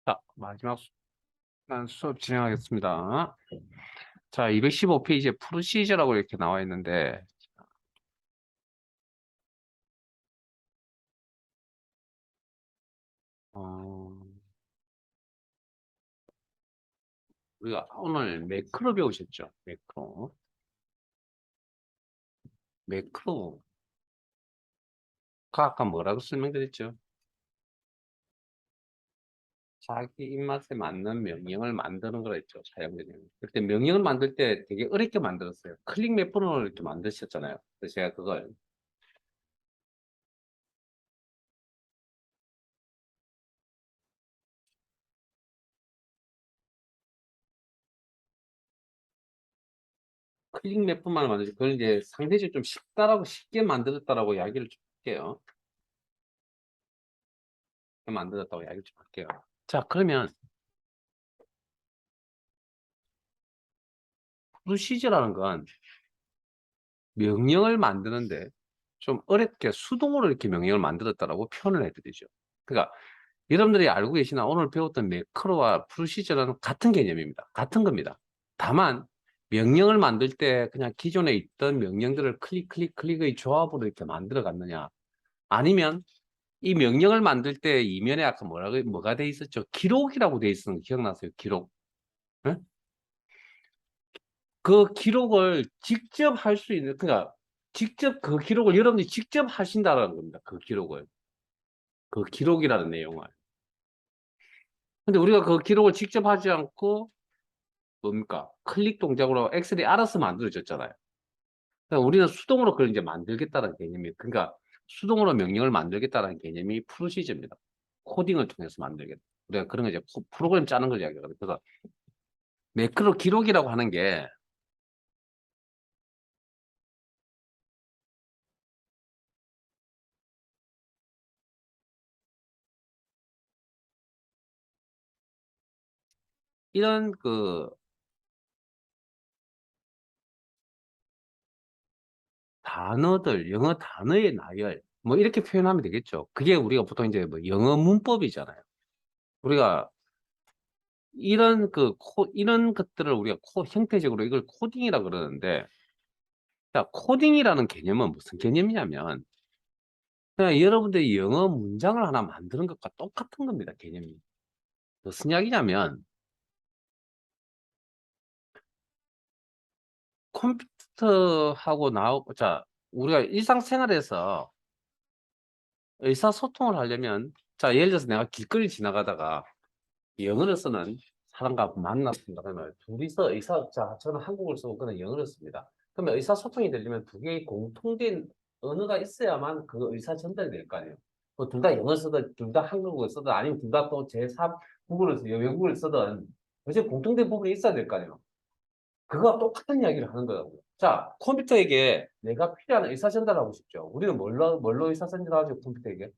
자, 마지막 수업 진행하겠습니다. 자, 215페이지에 프로시저라고 이렇게 나와 있는데, 어, 우리가 오늘 매크로 배우셨죠? 매크로. 매크로가 아까 뭐라고 설명드렸죠? 자기 입맛에 맞는 명령을 만드는 거라 했죠, 사용자님. 그때 명령을 만들 때 되게 어렵게 만들었어요. 클릭 몇 번을 이렇게 만드셨잖아요. 그래서 제가 그걸 클릭 몇 번만 만들죠. 그걸 이제 상대적으로 좀 쉽다라고 쉽게 만들었다라고 이야기를 좀 할게요. 만들었다고 이야기를 좀 할게요. 자, 그러면 프로시저라는 건 명령을 만드는데 좀 어렵게 수동으로 이렇게 명령을 만들었다라고 표현을 해드리죠. 그러니까 여러분들이 알고 계시나 오늘 배웠던 매크로와 프로시저는 같은 개념입니다. 같은 겁니다. 다만 명령을 만들 때 그냥 기존에 있던 명령들을 클릭의 조합으로 이렇게 만들어 갔느냐, 아니면 이 명령을 만들 때 이면에 아까 뭐가 돼 있었죠? 기록이라고 돼 있었는 거 기억나세요? 기록. 응? 그 기록을 직접 할 수 있는, 그러니까 직접 그 기록을 여러분이 직접 하신다는 겁니다. 그 기록을. 그 기록이라는 내용을. 근데 우리가 그 기록을 직접 하지 않고 뭡니까? 클릭 동작으로 엑셀이 알아서 만들어졌잖아요. 그러니까 우리는 수동으로 그걸 이제 만들겠다는 개념이, 그러니까 수동으로 명령을 만들겠다는 개념이 프로시저입니다. 코딩을 통해서 만들겠다. 우리가 그런 거 이제 프로그램 짜는 걸 이야기하거든요. 그래서 매크로 기록이라고 하는 게 이런 그 단어들, 영어 단어의 나열, 뭐 이렇게 표현하면 되겠죠. 그게 우리가 보통 이제 뭐 영어 문법이잖아요. 우리가 이런 것들을 우리가 형태적으로 이걸 코딩이라 그러는데, 자, 코딩이라는 개념은 무슨 개념이냐면, 그냥 여러분들이 영어 문장을 하나 만드는 것과 똑같은 겁니다, 개념이. 무슨 이야기냐면, 컴퓨터하고 자, 우리가 일상생활에서 의사소통을 하려면, 자, 예를 들어서 내가 길거리 지나가다가 영어를 쓰는 사람과 만났습니다. 그러면 둘이서 자, 저는 한국어를 쓰고 그는 영어를 씁니다. 그러면 의사소통이 되려면 두 개의 공통된 언어가 있어야만 그 의사 전달이 될 거 아니에요. 둘 다 영어 쓰든, 둘 다 한국어를 쓰든, 아니면 둘 다 또 제3 국어를 쓰든, 외국어를 쓰든, 어제 공통된 부분이 있어야 될 거 아니에요. 그거와 똑같은 이야기를 하는 거라고요. 자, 컴퓨터에게 내가 필요한 의사 전달하고 싶죠. 우리는 뭘로 의사 전달하죠, 컴퓨터에게?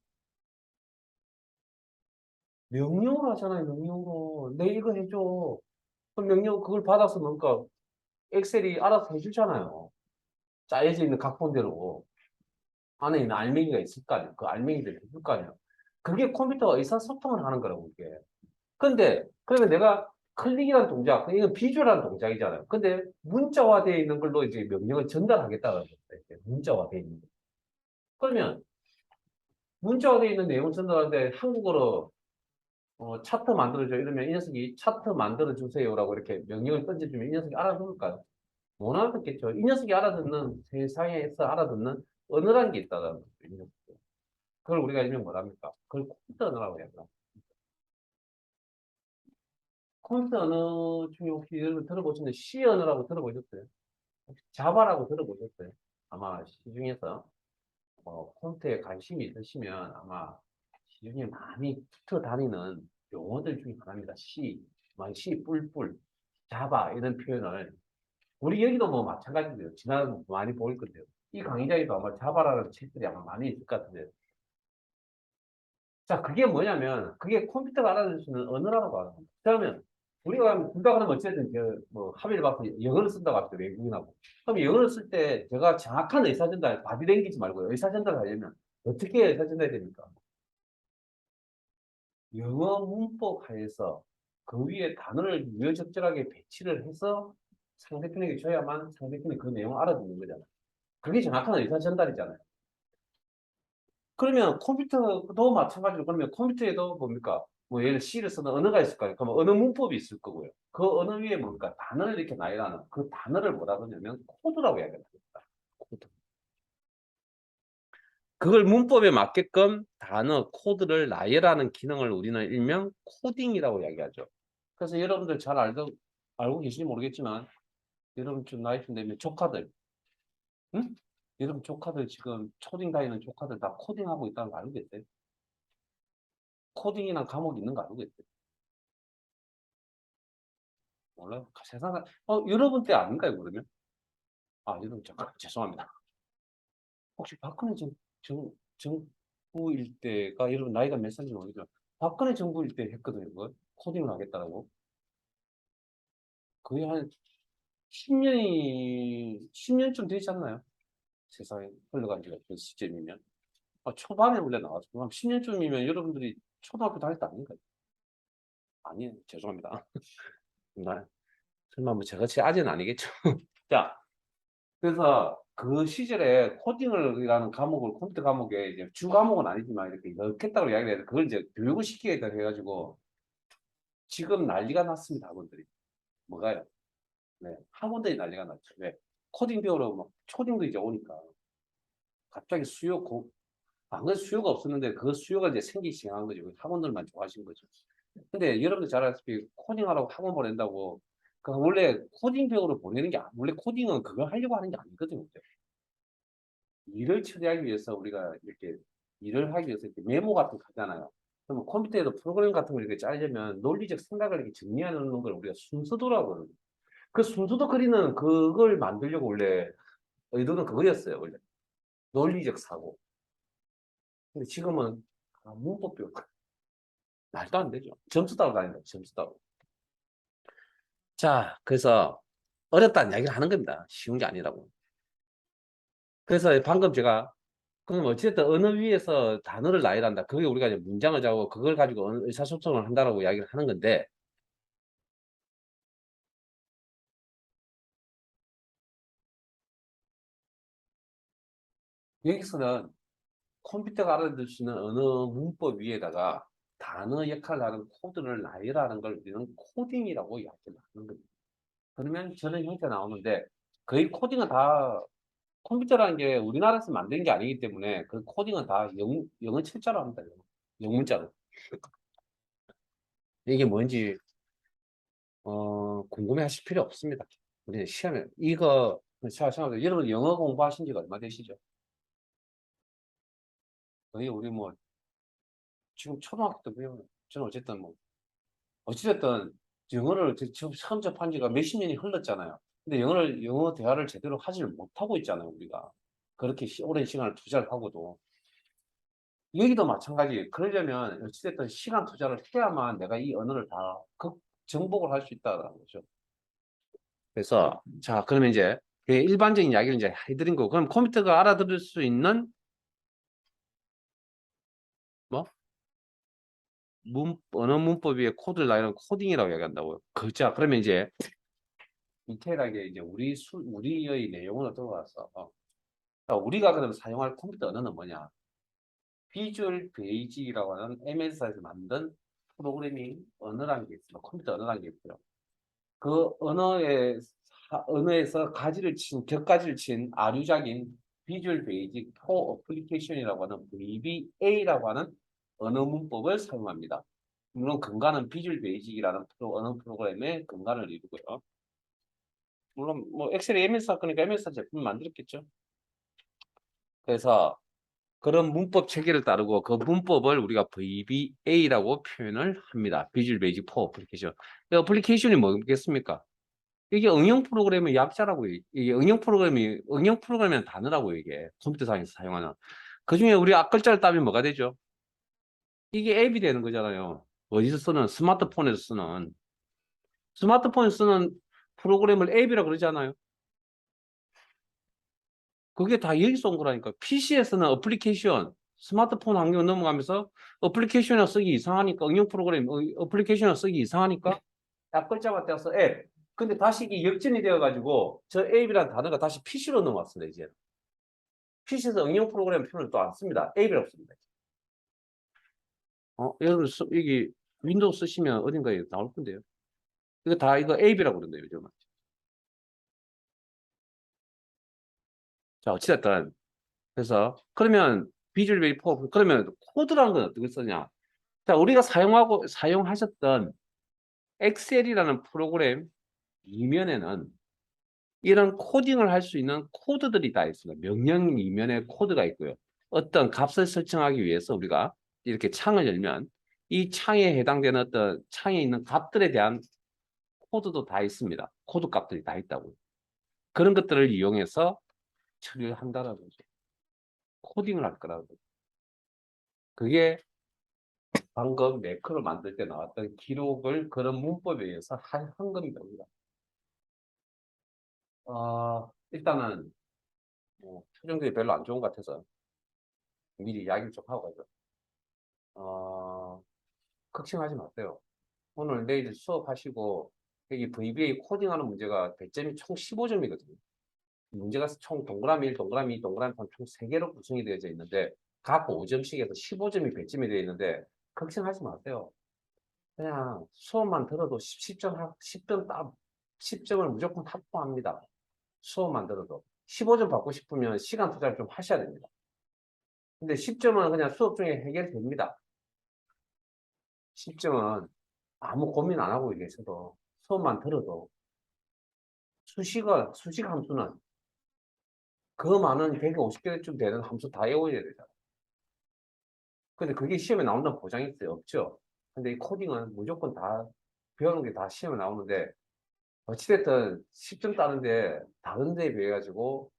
명령을 하잖아요, 명령으로. 내 이거 해줘. 그럼 명령 그걸 받아서 뭔가 엑셀이 알아서 해주잖아요. 짜여져 있는 각본대로 안에 있는 알맹이가 있을 거 아니에요. 그 알맹이들 해줄 거 아니에요. 그게 컴퓨터가 의사소통을 하는 거라고 이게. 근데 그러면 내가 클릭이라는 동작, 이건 비주얼한 동작이잖아요. 근데 문자화되어 있는 걸로 이제 명령을 전달하겠다는 거예요. 문자화되어 있는 거. 그러면 문자화되어 있는 내용을 전달하는데 한국어로 차트 만들어줘 이러면 이 녀석이 차트 만들어주세요라고 이렇게 명령을 던져주면 이 녀석이 알아들을까요? 못 알아듣겠죠. 이 녀석이 알아듣는 세상에서 알아듣는 언어라는 게 있다는 거죠. 이 녀석. 그걸 우리가 일명 뭐랍니까? 그걸 컴퓨터 언어라고 해야 되나? 컴퓨터 언어 중에 혹시 여러분 들어보시는 C 언어라고 들어보셨어요? 혹시 자바라고 들어보셨어요? 아마 시중에서 컴퓨터에 관심이 있으시면 아마 시중에 많이 붙어 다니는 용어들 중에 하나입니다. C, C 뿔뿔, 자바 이런 표현을 우리 여기도 뭐 마찬가지인데요. 지난 많이 보일 건데요. 이 강의자에도 아마 자바라는 책들이 아마 많이 있을 것 같은데. 자, 그게 뭐냐면, 그게 컴퓨터가 알아들을 수 있는 언어라고 하는 겁니다. 그러면, 우리가 둘다 그러면 어쨌든, 합의를 봐서 영어를 쓴다고 합시다, 외국인하고. 그럼 영어를 쓸 때 제가 정확한 의사전달, 바디랭귀지 말고 의사전달 하려면 어떻게 의사전달이 됩니까? 영어 문법 하에서 그 위에 단어를 유효적절하게 배치를 해서 상대편에게 줘야만 상대편이 그 내용을 알아듣는 거잖아. 그게 정확한 의사 전달이잖아요. 그러면 컴퓨터도 마찬가지로 그러면 컴퓨터에도 뭡니까? 뭐 예를 C를 쓰는 언어가 있을 거예요. 그러면 언어 문법이 있을 거고요. 그 언어 위에 뭡니까? 단어를 이렇게 나열하는 그 단어를 뭐라 그러냐면 코드라고 이야기합니다. 코드. 그걸 문법에 맞게끔 단어, 코드를 나열하는 기능을 우리는 일명 코딩이라고 이야기하죠. 그래서 여러분들 잘 알고 계신지 모르겠지만 여러분 좀 나이 좀 되면 조카들, 응? 여러분 조카들 지금 초딩 다니는 조카들 다 코딩하고 있다는 거 알고 계세요? 코딩이란 과목이 있는 거 알고 계세요? 몰라요? 세상에, 여러분 때 아닌가요, 그러면? 아, 여러분, 잠깐, 죄송합니다. 혹시 박근혜 정부일 때가 여러분 나이가 몇 살인지 모르겠지만, 박근혜 정부일 때 했거든요, 그거. 코딩을 하겠다라고. 거의 한 10년쯤 되지 않나요? 세상에 흘러간 지가 그 시점이면. 초반에 원래 나왔죠. 그럼 10년쯤이면 여러분들이 초등학교 다닐 때 아닌가요? 아니에요. 죄송합니다. 나, 설마 뭐 저같이 아재는 아니겠죠. 자, 그래서 그 시절에 코딩을이라는 과목을 컴퓨터 과목에 이제 주 과목은 아니지만 이렇게 넣겠다고 이야기를 해서 그걸 이제 교육을 시키겠다 해가지고 지금 난리가 났습니다, 학원들이. 뭐가요? 네, 학원들이 난리가 났죠. 왜? 코딩 배우러 막 초딩도 이제 오니까 갑자기 안 그래도 수요가 없었는데 그 수요가 이제 생기기 시작한 거죠. 학원들만 좋아하신 거죠. 근데 여러분들 잘 아시다시피 코딩하라고 학원 보낸다고 그 원래 코딩 배우러 보내는 게 원래 코딩은 그걸 하려고 하는 게 아니거든요. 일을 처리하기 위해서 우리가 이렇게 일을 하기 위해서 이렇게 메모 같은 거 하잖아요. 그러면 컴퓨터에도 프로그램 같은 걸 이렇게 짜려면 논리적 생각을 이렇게 정리하는 걸 우리가 순서도라고 그러거든요. 그 순서도 그리는 그걸 만들려고 원래 의도는 그거였어요, 원래. 논리적 사고. 근데 지금은 문법 배우 말도 안 되죠. 점수 따고 다닌다, 점수 따고. 자, 그래서 어렵다는 이야기를 하는 겁니다. 쉬운 게 아니라고. 그래서 방금 제가 그럼 어쨌든 언어 위에서 단어를 나열한다. 그게 우리가 이제 문장을 짜고 그걸 가지고 의사소통을 한다라고 이야기를 하는 건데 여기서는 컴퓨터가 알아들을 수 있는 언어 문법 위에다가 단어 역할을 하는 코드를 나열하는 걸 우리는 코딩이라고 이야기를 하는 겁니다. 그러면 저런 형태가 나오는데 거의 코딩은 다 컴퓨터라는 게 우리나라에서 만든 게 아니기 때문에 그 코딩은 다 영어 철자로 합니다. 영문자로. 이게 뭔지 궁금해하실 필요 없습니다. 우리 시험에 이거 여러분 영어 공부하신 지가 얼마 되시죠? 거의 우리 뭐 지금 초등학교 때 배우는 저는 어쨌든 뭐 어찌됐든 영어를 지금 처음 접한 지가 몇십 년이 흘렀잖아요. 근데 영어 대화를 제대로 하지를 못하고 있잖아요, 우리가. 그렇게 오랜 시간을 투자를 하고도. 여기도 마찬가지. 그러려면 어찌됐든 시간 투자를 해야만 내가 이 언어를 다 정복을 할 수 있다는 거죠. 그래서 자 그러면 이제 일반적인 이야기를 이제 해드린 거고 그럼 컴퓨터가 알아들을 수 있는 뭐 언어 문법 위에 코드를 나열한 코딩이라고 얘기한다고요. 그자 그러면 이제 디테일하게 이제 우리의 내용으로 들어가서 우리가 그럼 사용할 컴퓨터 언어는 뭐냐? 비주얼 베이직이라고 하는 MS에서 만든 프로그래밍 언어라는 게 있어요. 컴퓨터 언어라는 게 있고요. 그 언어에서 격가지를 친 아류작인 비주얼 베이직 포 어플리케이션이라고 하는 VBA라고 하는 언어 문법을 사용합니다. 물론 근간은 비주얼 베이직이라는 언어 프로그램의 근간을 이루고요. 물론 뭐 엑셀이 MS 사건이니까 MS 제품을 만들었겠죠. 그래서 그런 문법 체계를 따르고 그 문법을 우리가 VBA라고 표현을 합니다. 비주얼 베이직 포 어플리케이션. 이 어플리케이션이 뭐겠습니까? 이게 응용 프로그램의 약자라고 이게 응용 프로그램의 단어라고 이게 컴퓨터상에서 사용하는 그 중에 우리 앞글자를 따면 뭐가 되죠? 이게 앱이 되는 거잖아요. 어디서 쓰는 스마트폰에서 쓰는 프로그램을 앱이라고 그러잖아요. 그게 다 여기서 온 거라니까. PC에서는 어플리케이션, 스마트폰 환경 넘어가면서 어플리케이션을 쓰기 이상하니까 응용 프로그램 어플리케이션을 쓰기 이상하니까 딱 글자가 떼어서 앱. 근데 다시 이게 역전이 되어가지고 저 앱이라는 단어가 다시 PC로 넘어왔습니다. 이제 PC에서 응용 프로그램 표현을 또 안 씁니다. 앱이라고 씁니다. 여러분 이게 윈도우 쓰시면 어딘가에 나올 건데요. 이거 다 이거 앱이라고 그러는데요, 요즘은. 자, 어찌됐든 그래서 그러면 비주얼 베이스 포 그러면 코드라는 건 어떻게 쓰냐? 자, 우리가 사용하셨던 엑셀이라는 프로그램 이면에는 이런 코딩을 할 수 있는 코드들이 다 있습니다. 명령 이면에 코드가 있고요. 어떤 값을 설정하기 위해서 우리가 이렇게 창을 열면 이 창에 해당되는 어떤 창에 있는 값들에 대한 코드도 다 있습니다. 코드 값들이 다 있다고요. 그런 것들을 이용해서 처리를 한다라는 거죠. 코딩을 할 거라고. 그게 방금 매크로 만들 때 나왔던 기록을 그런 문법에 의해서 한 겁니다. 우리가. 일단은 표정들이 별로 안 좋은 것 같아서 미리 이야기를 좀 하고 가죠. 걱정하지 마세요. 오늘 내일 수업하시고 여기 VBA 코딩하는 문제가 배점이 총 15점이거든요. 문제가 총 동그라미 1, 동그라미 2, 동그라미 3, 총 3개로 구성이 되어져 있는데 각 5점씩 해서 15점이 배점이 되어 있는데 걱정하지 마세요. 그냥 수업만 들어도 10점 딱 10점을 무조건 확보합니다. 수업만 들어도 15점 받고 싶으면 시간 투자를 좀 하셔야 됩니다. 근데 10점은 그냥 수업 중에 해결됩니다. 10점은 아무 고민 안 하고 계셔도 수업만 들어도 수식 함수는 그 많은 150개쯤 되는 함수 다 외워야 되잖아요. 근데 그게 시험에 나온다는 보장이 있어요? 없죠. 근데 이 코딩은 무조건 다 배우는 게 다 시험에 나오는데 어찌됐든 10점 따는데 다른 데에 비해 가지고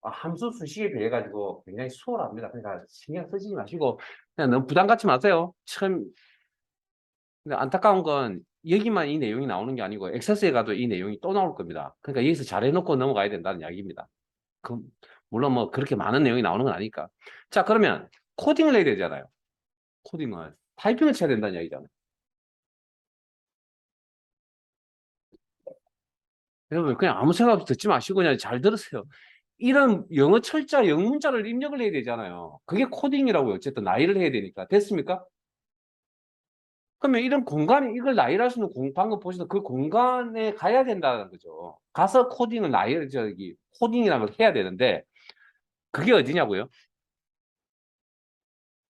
함수 수식에 비해 가지고 굉장히 수월합니다. 그러니까 신경 쓰지 마시고 그냥 너무 부담 갖지 마세요. 참 근데 안타까운 건 여기만 이 내용이 나오는 게 아니고 엑세스에 가도 이 내용이 또 나올 겁니다. 그러니까 여기서 잘해놓고 넘어가야 된다는 이야기입니다. 물론 뭐 그렇게 많은 내용이 나오는 건 아니니까. 자, 그러면 코딩을 해야 되잖아요. 코딩을. 타이핑을 쳐야 된다는 이야기잖아요. 여러분 그냥 아무 생각 없이 듣지 마시고 그냥 잘 들으세요. 이런 영어 철자, 영문자를 입력을 해야 되잖아요. 그게 코딩이라고요. 어쨌든 나열을 해야 되니까. 됐습니까? 그러면 이런 공간에 이걸 나열할 수 있는 방금 보시던 그 공간에 가야 된다는 거죠. 가서 코딩을 코딩이라는 걸 해야 되는데 그게 어디냐고요?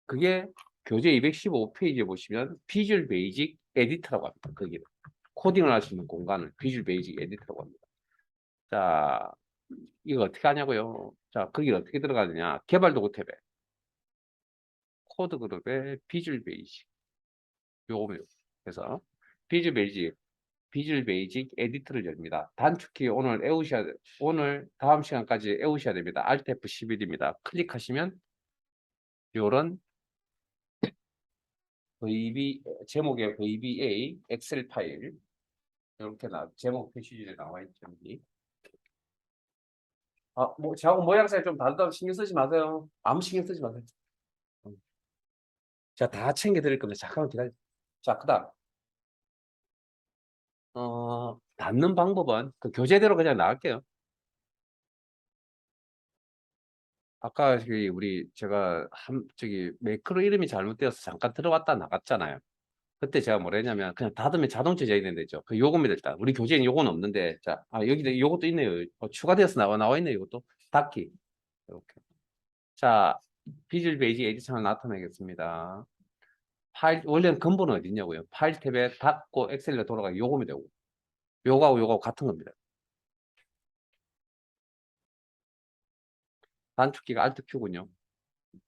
그게 교재 215페이지에 보시면 비주얼 베이직 에디터라고 합니다. 거기 코딩을 할 수 있는 공간을 비주얼 베이직 에디터라고 합니다. 자, 이거 어떻게 하냐고요? 자, 거기 어떻게 들어가느냐? 개발 도구 탭에 코드 그룹에 비주얼 베이직 요거면 그래서 비주얼 베이직 에디터를 열립니다. 단축키 오늘 다음 시간까지 외우셔야 됩니다. Alt F11입니다. 클릭하시면 요런 제목의 VBA 엑셀 파일 이렇게 제목 표시줄에 나와 있죠. 여기. 저하고 모양새가 좀 다르다고 신경 쓰지 마세요. 아무 신경 쓰지 마세요. 제가 다 챙겨 드릴 겁니다. 잠깐만 기다려. 자, 그다음 닫는 방법은 그 교재대로 그냥 나갈게요. 아까 제가 매크로 이름이 잘못되어서 잠깐 들어왔다 나갔잖아요. 그때 제가 뭐라 했냐면 그냥 닫으면 자동 제작이 되죠. 그 요겁니다 일단. 우리 교재에는 요건 없는데 여기 요것도 있네요. 추가되어서 나와 있네요. 이것도 닫기. 이렇게. 자, 비주얼 베이직 에디션을 나타내겠습니다. 원래는 근본은 어디 있냐고요? 파일 탭에 닫고 엑셀로 돌아가기 요거면 되고 요거하고 같은 겁니다. 단축키가 Alt Q군요.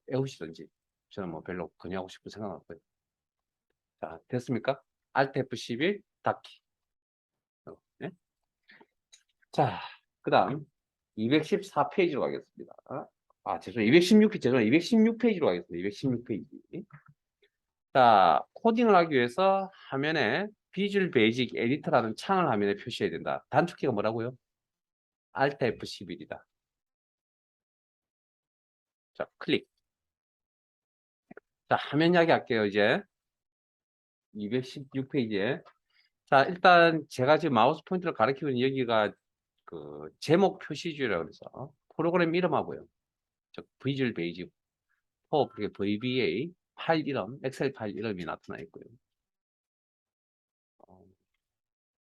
외우시든지. 저는 뭐 별로 권유하고 싶은 생각 없고요. 자, 됐습니까? Alt F11 닫기. 네? 자, 그 다음 214페이지로 가겠습니다. 죄송해요. 216페이지로 가겠습니다. 216페이지. 자, 코딩을 하기 위해서 화면에 비주얼 베이직 에디터라는 창을 화면에 표시해야 된다. 단축키가 뭐라고요? Alt F11이다. 자, 클릭. 자, 화면 이야기할게요, 이제. 216페이지에. 자, 일단 제가 지금 마우스 포인트를 가리키고 있는 여기가 그 제목 표시줄이라고 그래서 프로그램 이름하고요. 즉, 비주얼 베이직, 그게 VBA, 파일 이름, 엑셀 파일 이름이 나타나 있고요.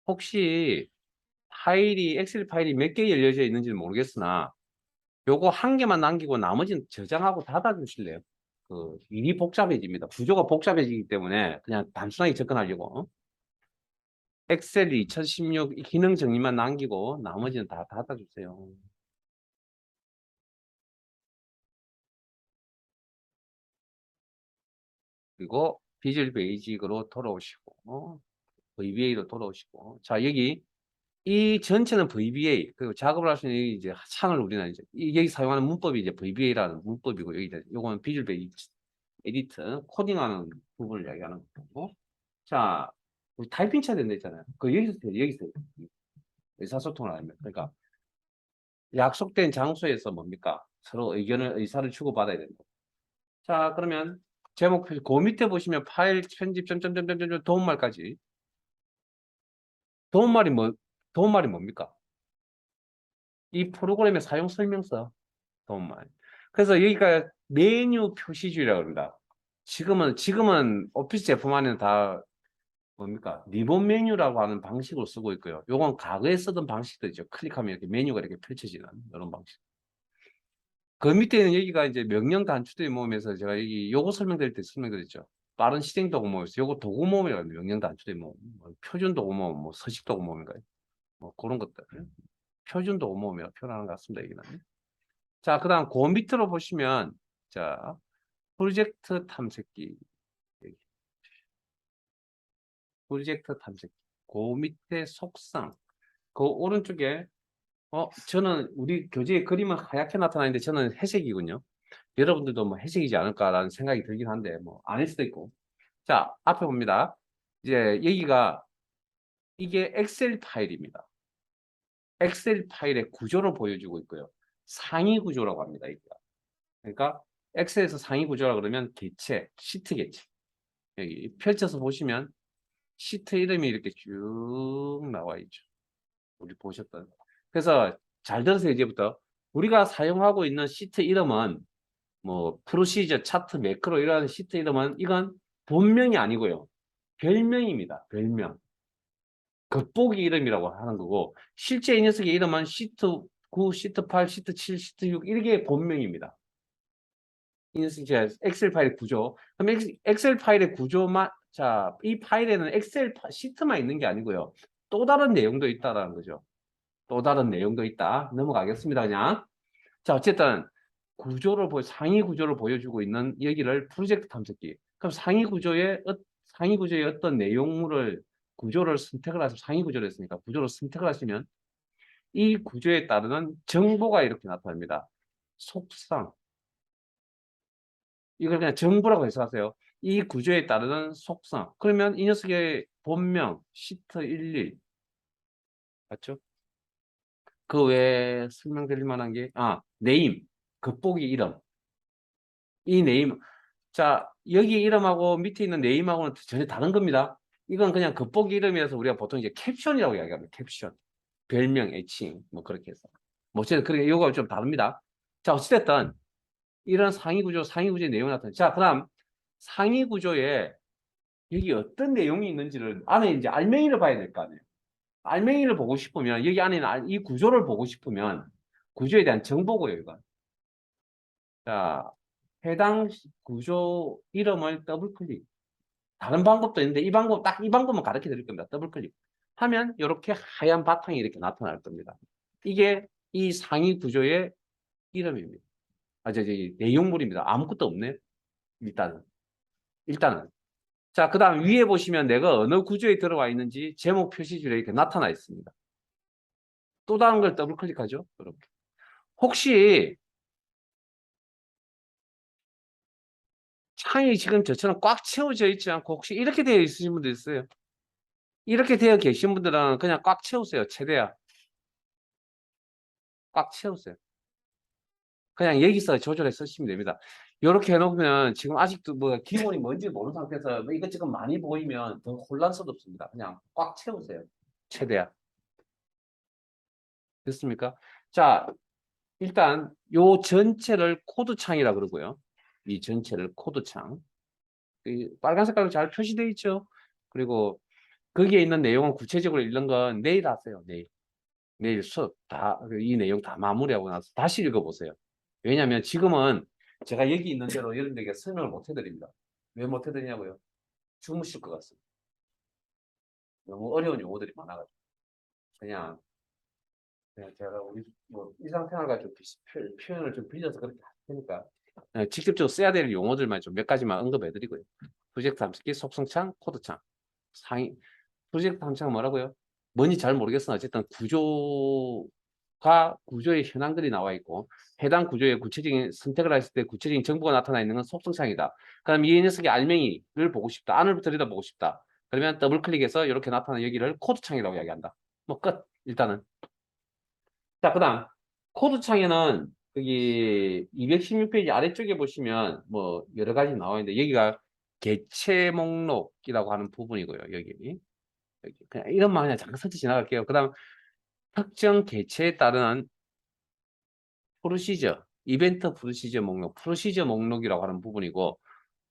혹시 엑셀 파일이 몇 개 열려져 있는지는 모르겠으나 요거 한 개만 남기고 나머지는 저장하고 닫아 주실래요? 일이 복잡해집니다. 구조가 복잡해지기 때문에 그냥 단순하게 접근하려고. 엑셀 2016 기능 정리만 남기고 나머지는 다 닫아 주세요. 그리고 비주얼 베이직으로 돌아오시고 VBA로 돌아오시고. 자, 여기 이 전체는 VBA, 그리고 작업을 할 수 있는 이제 창을 우리는 이제 여기 사용하는 문법이 이제 VBA라는 문법이고, 여기 요거는 비주얼 베이직 에디트 코딩하는 부분을 이야기하는 거고. 자, 우리 타이핑 쳐야 된다 했잖아요. 여기서 의사소통을 하면, 그러니까 약속된 장소에서 뭡니까? 서로 의사를 주고받아야 된다. 자, 그러면 제목 표시 그 밑에 보시면 파일 편집 점점점점점 도움말까지. 도움말이 뭡니까? 이 프로그램의 사용 설명서 도움말. 그래서 여기가 메뉴 표시줄이라고 합니다. 지금은 오피스 제품 안에는 다 뭡니까? 리본 메뉴라고 하는 방식으로 쓰고 있고요. 요건 과거에 쓰던 방식들이죠. 클릭하면 이렇게 메뉴가 이렇게 펼쳐지는 이런 방식. 그 밑에는 여기가 이제 명령 단추들이 모음에서 제가 여기 요거 설명드릴 때 설명드렸죠. 빠른 실행 도구 모음에서 요거 도구 모음이라고 합니다. 명령 단추들이 모음. 표준 도구 모음, 서식 도구 모음인가요? 그런 것들. 표준 도구 모음이라고 표현하는 것 같습니다. 여기는. 자, 그 다음 그 밑으로 보시면 자, 프로젝트 탐색기. 프로젝트 탐색기. 그 밑에 속상. 그 오른쪽에 저는 우리 교재의 그림은 하얗게 나타나는데 저는 회색이군요. 여러분들도 뭐 회색이지 않을까라는 생각이 들긴 한데 뭐 아닐 수도 있고. 자, 앞에 봅니다. 이제 여기가 이게 엑셀 파일입니다. 엑셀 파일의 구조를 보여주고 있고요. 상위 구조라고 합니다. 여기가. 그러니까 엑셀에서 상위 구조라 그러면 개체, 시트 개체. 여기 펼쳐서 보시면 시트 이름이 이렇게 쭉 나와 있죠. 우리 보셨던. 그래서 잘 들으세요, 이제부터. 우리가 사용하고 있는 시트 이름은 뭐 프로시저, 차트, 매크로 이런 시트 이름은 이건 본명이 아니고요. 별명입니다. 별명. 겉보기 이름이라고 하는 거고 실제 이 녀석의 이름은 시트 9, 시트 8, 시트 7, 시트 6 이게 본명입니다. 이 녀석이 엑셀 파일 구조. 그럼 엑셀 파일의 구조만 자, 이 파일에는 엑셀 시트만 있는 게 아니고요. 또 다른 내용도 있다라는 거죠. 또 다른 내용도 있다. 넘어가겠습니다, 그냥. 자, 어쨌든 상위 구조를 보여주고 있는 여기를 프로젝트 탐색기. 그럼 상위 구조의 어떤 내용물을 구조를 선택을 하시면 상위 구조를 했으니까 구조를 선택을 하시면 이 구조에 따르는 정보가 이렇게 나타납니다. 속성. 이걸 그냥 정보라고 해석하세요. 이 구조에 따르는 속성. 그러면 이 녀석의 본명 시트 11 맞죠? 그 외에 설명드릴 만한 게 네임, 겉보기 이름. 이 네임. 자, 여기 이름하고 밑에 있는 네임하고는 전혀 다른 겁니다. 이건 그냥 겉보기 이름이라서 우리가 보통 이제 캡션이라고 이야기합니다. 캡션. 별명, 애칭, 뭐 그렇게 해서. 뭐 어쨌든 그렇게 이거가 좀 다릅니다. 자, 어찌됐든 이런 상위 구조의 내용이 나타나. 자, 그다음 상위 구조에 여기 어떤 내용이 있는지를 안에 이제 알맹이를 봐야 될 거 아니에요. 알맹이를 보고 싶으면 여기 안에 이 구조를 보고 싶으면 구조에 대한 정보고요, 이건. 자, 해당 구조 이름을 더블 클릭. 다른 방법도 있는데 딱 이 방법만 가르쳐 드릴 겁니다. 더블 클릭. 하면 이렇게 하얀 바탕이 이렇게 나타날 겁니다. 이게 이 상위 구조의 이름입니다. 내용물입니다. 아무것도 없네. 일단은. 자, 그 다음 위에 보시면 내가 어느 구조에 들어와 있는지 제목 표시줄에 이렇게 나타나 있습니다. 또 다른 걸 더블 클릭하죠. 이렇게. 혹시 창이 지금 저처럼 꽉 채워져 있지 않고 혹시 이렇게 되어 있으신 분들 있어요? 이렇게 되어 계신 분들은 그냥 꽉 채우세요. 최대한. 꽉 채우세요. 그냥 여기서 조절해 쓰시면 됩니다. 이렇게 해놓으면 지금 아직도 뭐 기본이 뭔지 모르는 상태에서 뭐 이것저것 많이 보이면 더 혼란스럽습니다. 그냥 꽉 채우세요. 최대한. 됐습니까? 자, 일단 요 전체를 코드창이라 그러고요. 이 전체를 코드창. 이 빨간 색깔로 잘 표시되어 있죠. 그리고 거기에 있는 내용은 구체적으로 읽는 건 내일 하세요. 내일 수업 이 내용 다 마무리하고 나서 다시 읽어보세요. 왜냐하면 지금은 제가 여기 있는 대로 여러분들에게 설명을 못 해드립니다. 왜 못 해드리냐고요? 주무실 것 같습니다. 너무 어려운 용어들이 많아가지고. 그냥 제가 우리 뭐 일상생활 가지고 표현을 좀 빌려서 그렇게 하니까 직접적으로 써야 될 용어들만 좀 몇 가지만 언급해드리고요. 프로젝트 탐색기, 속성창, 코드창, 상위 프로젝트 탐색은 뭐라고요? 뭔지 잘 모르겠으나 어쨌든 구조의 현황들이 나와 있고 해당 구조의 구체적인 선택을 했을 때 구체적인 정보가 나타나 있는 건 속성창이다. 그럼 이 녀석의 알맹이를 보고 싶다. 안을 들여다보고 싶다. 그러면 더블 클릭해서 이렇게 나타나는 여기를 코드창이라고 이야기한다. 뭐 끝. 일단은. 자, 그다음 코드 창에는 여기 216페이지 아래쪽에 보시면 뭐 여러 가지 나와 있는데 여기가 개체 목록이라고 하는 부분이고요. 여기 그냥 이런만 그냥 잠깐 스쳐 지나갈게요. 그다음 특정 개체에 따른 프로시저, 이벤트 프로시저 목록, 프로시저 목록이라고 하는 부분이고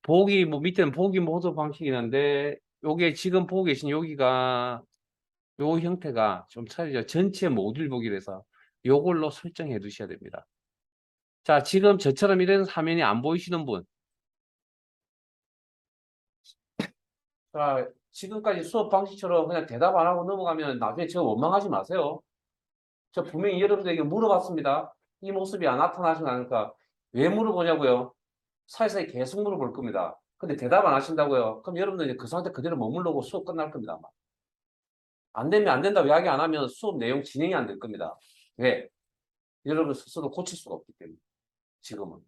보기 뭐 밑에는 보기 모드 방식이 있는데 요게 지금 보고 계신 여기가 요 형태가 좀 차이죠. 전체 모듈 보기라서 요걸로 설정해 두셔야 됩니다. 자, 지금 저처럼 이런 화면이 안 보이시는 분. 자, 지금까지 수업 방식처럼 그냥 대답 안 하고 넘어가면 나중에 저 원망하지 마세요. 저 분명히 여러분들에게 물어봤습니다. 이 모습이 안 나타나시면 않을까? 왜 물어보냐고요? 사회사에 계속 물어볼 겁니다. 근데 대답 안 하신다고요? 그럼 여러분들 이제 그 상태 그대로 머물러고 수업 끝날 겁니다. 아마. 안 되면 안 된다고 이야기 안 하면 수업 내용 진행이 안 될 겁니다. 왜? 여러분 스스로 고칠 수가 없기 때문에. 지금은.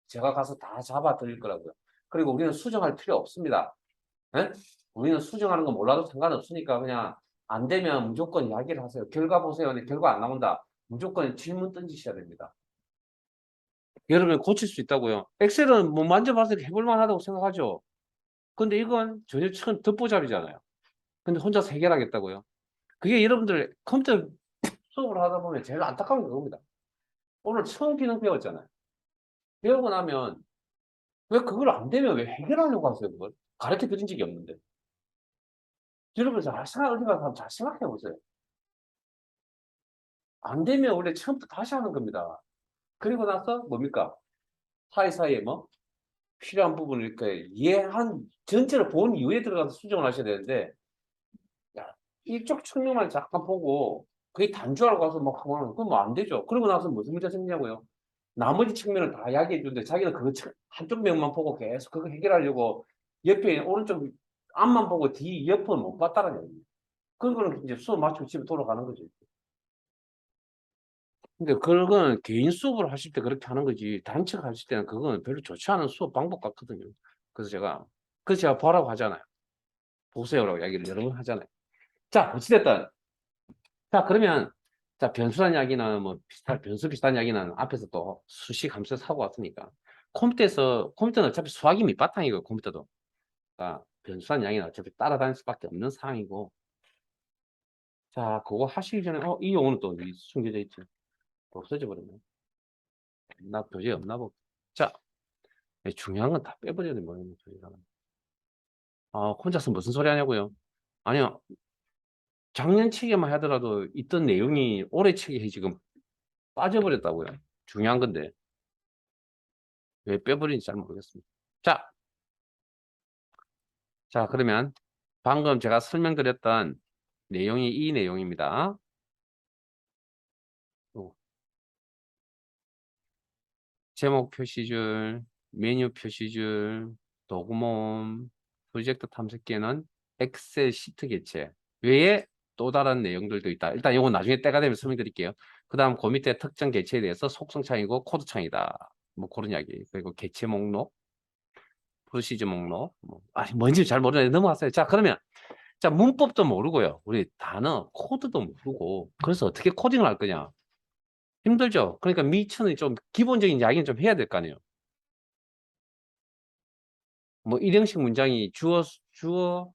제가 가서 다 잡아 드릴 거라고요. 그리고 우리는 수정할 필요 없습니다. 예? 우리는 수정하는 거 몰라도 상관없으니까 그냥 안 되면 무조건 이야기를 하세요. 결과 보세요. 근데 결과 안 나온다. 무조건 질문 던지셔야 됩니다. 여러분 고칠 수 있다고요. 엑셀은 뭐 만져봐서 해볼 만하다고 생각하죠. 근데 이건 전혀 처음 듣보잡이잖아요. 근데 혼자서 해결하겠다고요. 그게 여러분들 컴퓨터 수업을 하다 보면 제일 안타까운 게 그겁니다. 오늘 처음 기능 배웠잖아요. 배우고 나면 왜 그걸 안 되면 왜 해결하려고 하세요, 그걸? 가르쳐 드린 적이 없는데. 여러분 잘 생각해 보세요. 안 되면 원래 처음부터 다시 하는 겁니다. 그리고 나서 뭡니까? 사이사이에 뭐 필요한 부분을 이렇게 이해한 전체를 본 이후에 들어가서 수정을 하셔야 되는데 야, 이쪽 측면만 잠깐 보고 그게 단주하러 가서 막 하면 그건 뭐 안 되죠. 그러고 나서 무슨 문제 생기냐고요. 나머지 측면을 다 이야기해 주는데 자기는 그거 한쪽 면만 보고 계속 그거 해결하려고 옆에 오른쪽 앞만 보고 뒤 옆은 못 봤다는 얘기예요. 그런 거는 이제 수업 마치고 집에 돌아가는 거죠. 근데 그건 개인 수업을 하실 때 그렇게 하는 거지 단체가 하실 때는 그건 별로 좋지 않은 수업 방법 같거든요. 그래서 제가 보라고 하잖아요. 보세요라고 이야기를 여러 번 하잖아요. 자, 어찌됐든 자 그러면 자 변수란 이야기는 뭐 변수 비슷한 이야기는 앞에서 또 수식 함수 사고 왔으니까 컴퓨터는 어차피 수학이 밑바탕이고 컴퓨터도 그러니까 변수란 이야기는 어차피 따라다닐 수밖에 없는 상황이고 자 그거 하시기 전에 이 용어는 또 숨겨져 있죠. 없어져 버렸네. 나 도저히 없나 보다. 자, 중요한 건 다 빼버려야 돼, 뭐예요, 혼자서 무슨 소리 하냐고요? 아니요, 작년 책에만 하더라도 있던 내용이 올해 책에 지금 빠져버렸다고요. 중요한 건데. 왜 빼버린지 잘 모르겠습니다. 자, 그러면 방금 제가 설명드렸던 내용이 이 내용입니다. 제목 표시줄, 메뉴 표시줄, 도구모음, 프로젝트 탐색기에는 엑셀 시트 개체 외에 또 다른 내용들도 있다. 일단 이건 나중에 때가 되면 설명드릴게요. 그 다음 그 밑에 특정 개체에 대해서 속성창이고 코드창이다. 뭐 그런 이야기. 그리고 개체 목록, 프로시저 목록. 뭔지 잘 모르는데 넘어갔어요. 자, 그러면 자 문법도 모르고요. 우리 단어, 코드도 모르고 그래서 어떻게 코딩을 할 거냐. 힘들죠. 그러니까 미천은 좀 기본적인 이야기는 좀 해야 될 거 아니에요. 뭐 일형식 문장이 주어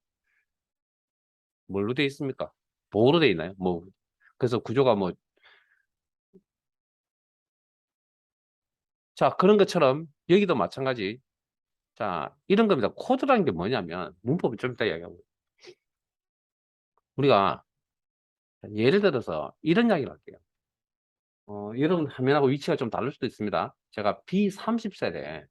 뭘로 돼 있습니까? 보어로 돼 있나요? 뭐 그래서 구조가 뭐 자, 그런 것처럼 여기도 마찬가지. 자, 이런 겁니다. 코드라는 게 뭐냐면 문법을 좀 이따 이야기하고 우리가 예를 들어서 이런 이야기를 할게요. 여러분 화면하고 위치가 좀 다를 수도 있습니다. 제가 B30셀에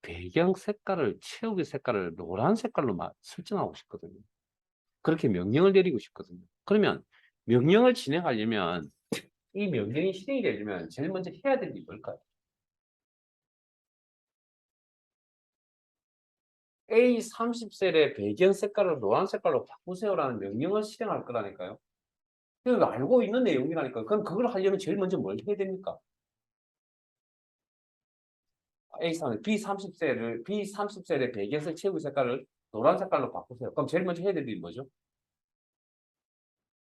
배경 색깔을 채우기 색깔을 노란 색깔로 설정하고 싶거든요. 그렇게 명령을 내리고 싶거든요. 그러면 명령을 진행하려면 이 명령이 실행이 되려면 제일 먼저 해야 될 일이 뭘까요? A30셀의 배경 색깔을 노란 색깔로 바꾸세요라는 명령을 실행할 거라니까요. 그거 알고 있는 내용이라니까요. 그럼 그걸 하려면 제일 먼저 뭘 해야 됩니까? B30셀의 배경색 채우기 색깔을 노란 색깔로 바꾸세요. 그럼 제일 먼저 해야 될 일이 뭐죠?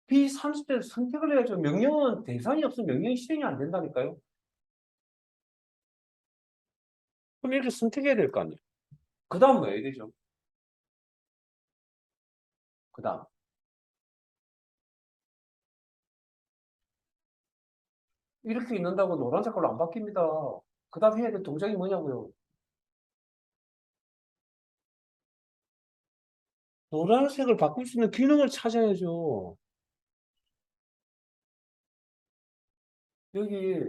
B30셀 선택을 해야죠. 명령은 대상이 없으면 명령이 실행이 안 된다니까요. 그럼 이렇게 선택해야 될 거 아니에요. 그 다음 뭐 해야 되죠? 그 다음. 이렇게 있는다고 노란 색깔로 안 바뀝니다. 그 다음 해야 될 동작이 뭐냐고요? 노란색을 바꿀 수 있는 기능을 찾아야죠. 여기,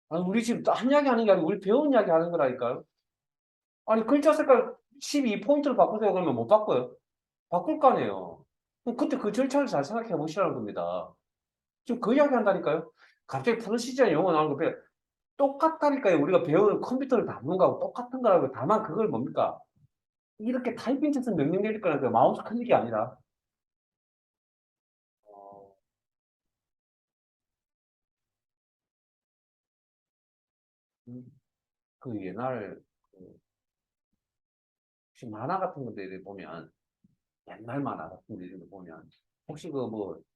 아니, 우리 지금 한 이야기 하는 게 아니고 우리 배운 이야기 하는 거라니까요. 아니, 글자 색깔 12포인트를 바꾸세요. 그러면 못 바꿔요. 바꿀 거 아니에요. 그럼 그때 그 절차를 잘 생각해 보시라는 겁니다. 지금 그 이야기 한다니까요. 갑자기 프로시저 용어 나오는 거 똑같다니까요. 우리가 배우는 컴퓨터를 다루는 거하고 똑같은 거라고. 다만 그걸 뭡니까? 이렇게 타이핑 쳐서 명령 내릴 거라니까 마우스 클릭이 아니라. 어, 음, 그 옛날 그 혹시 만화 같은 것들을 보면 옛날 만화 같은 데를 보면 혹시 그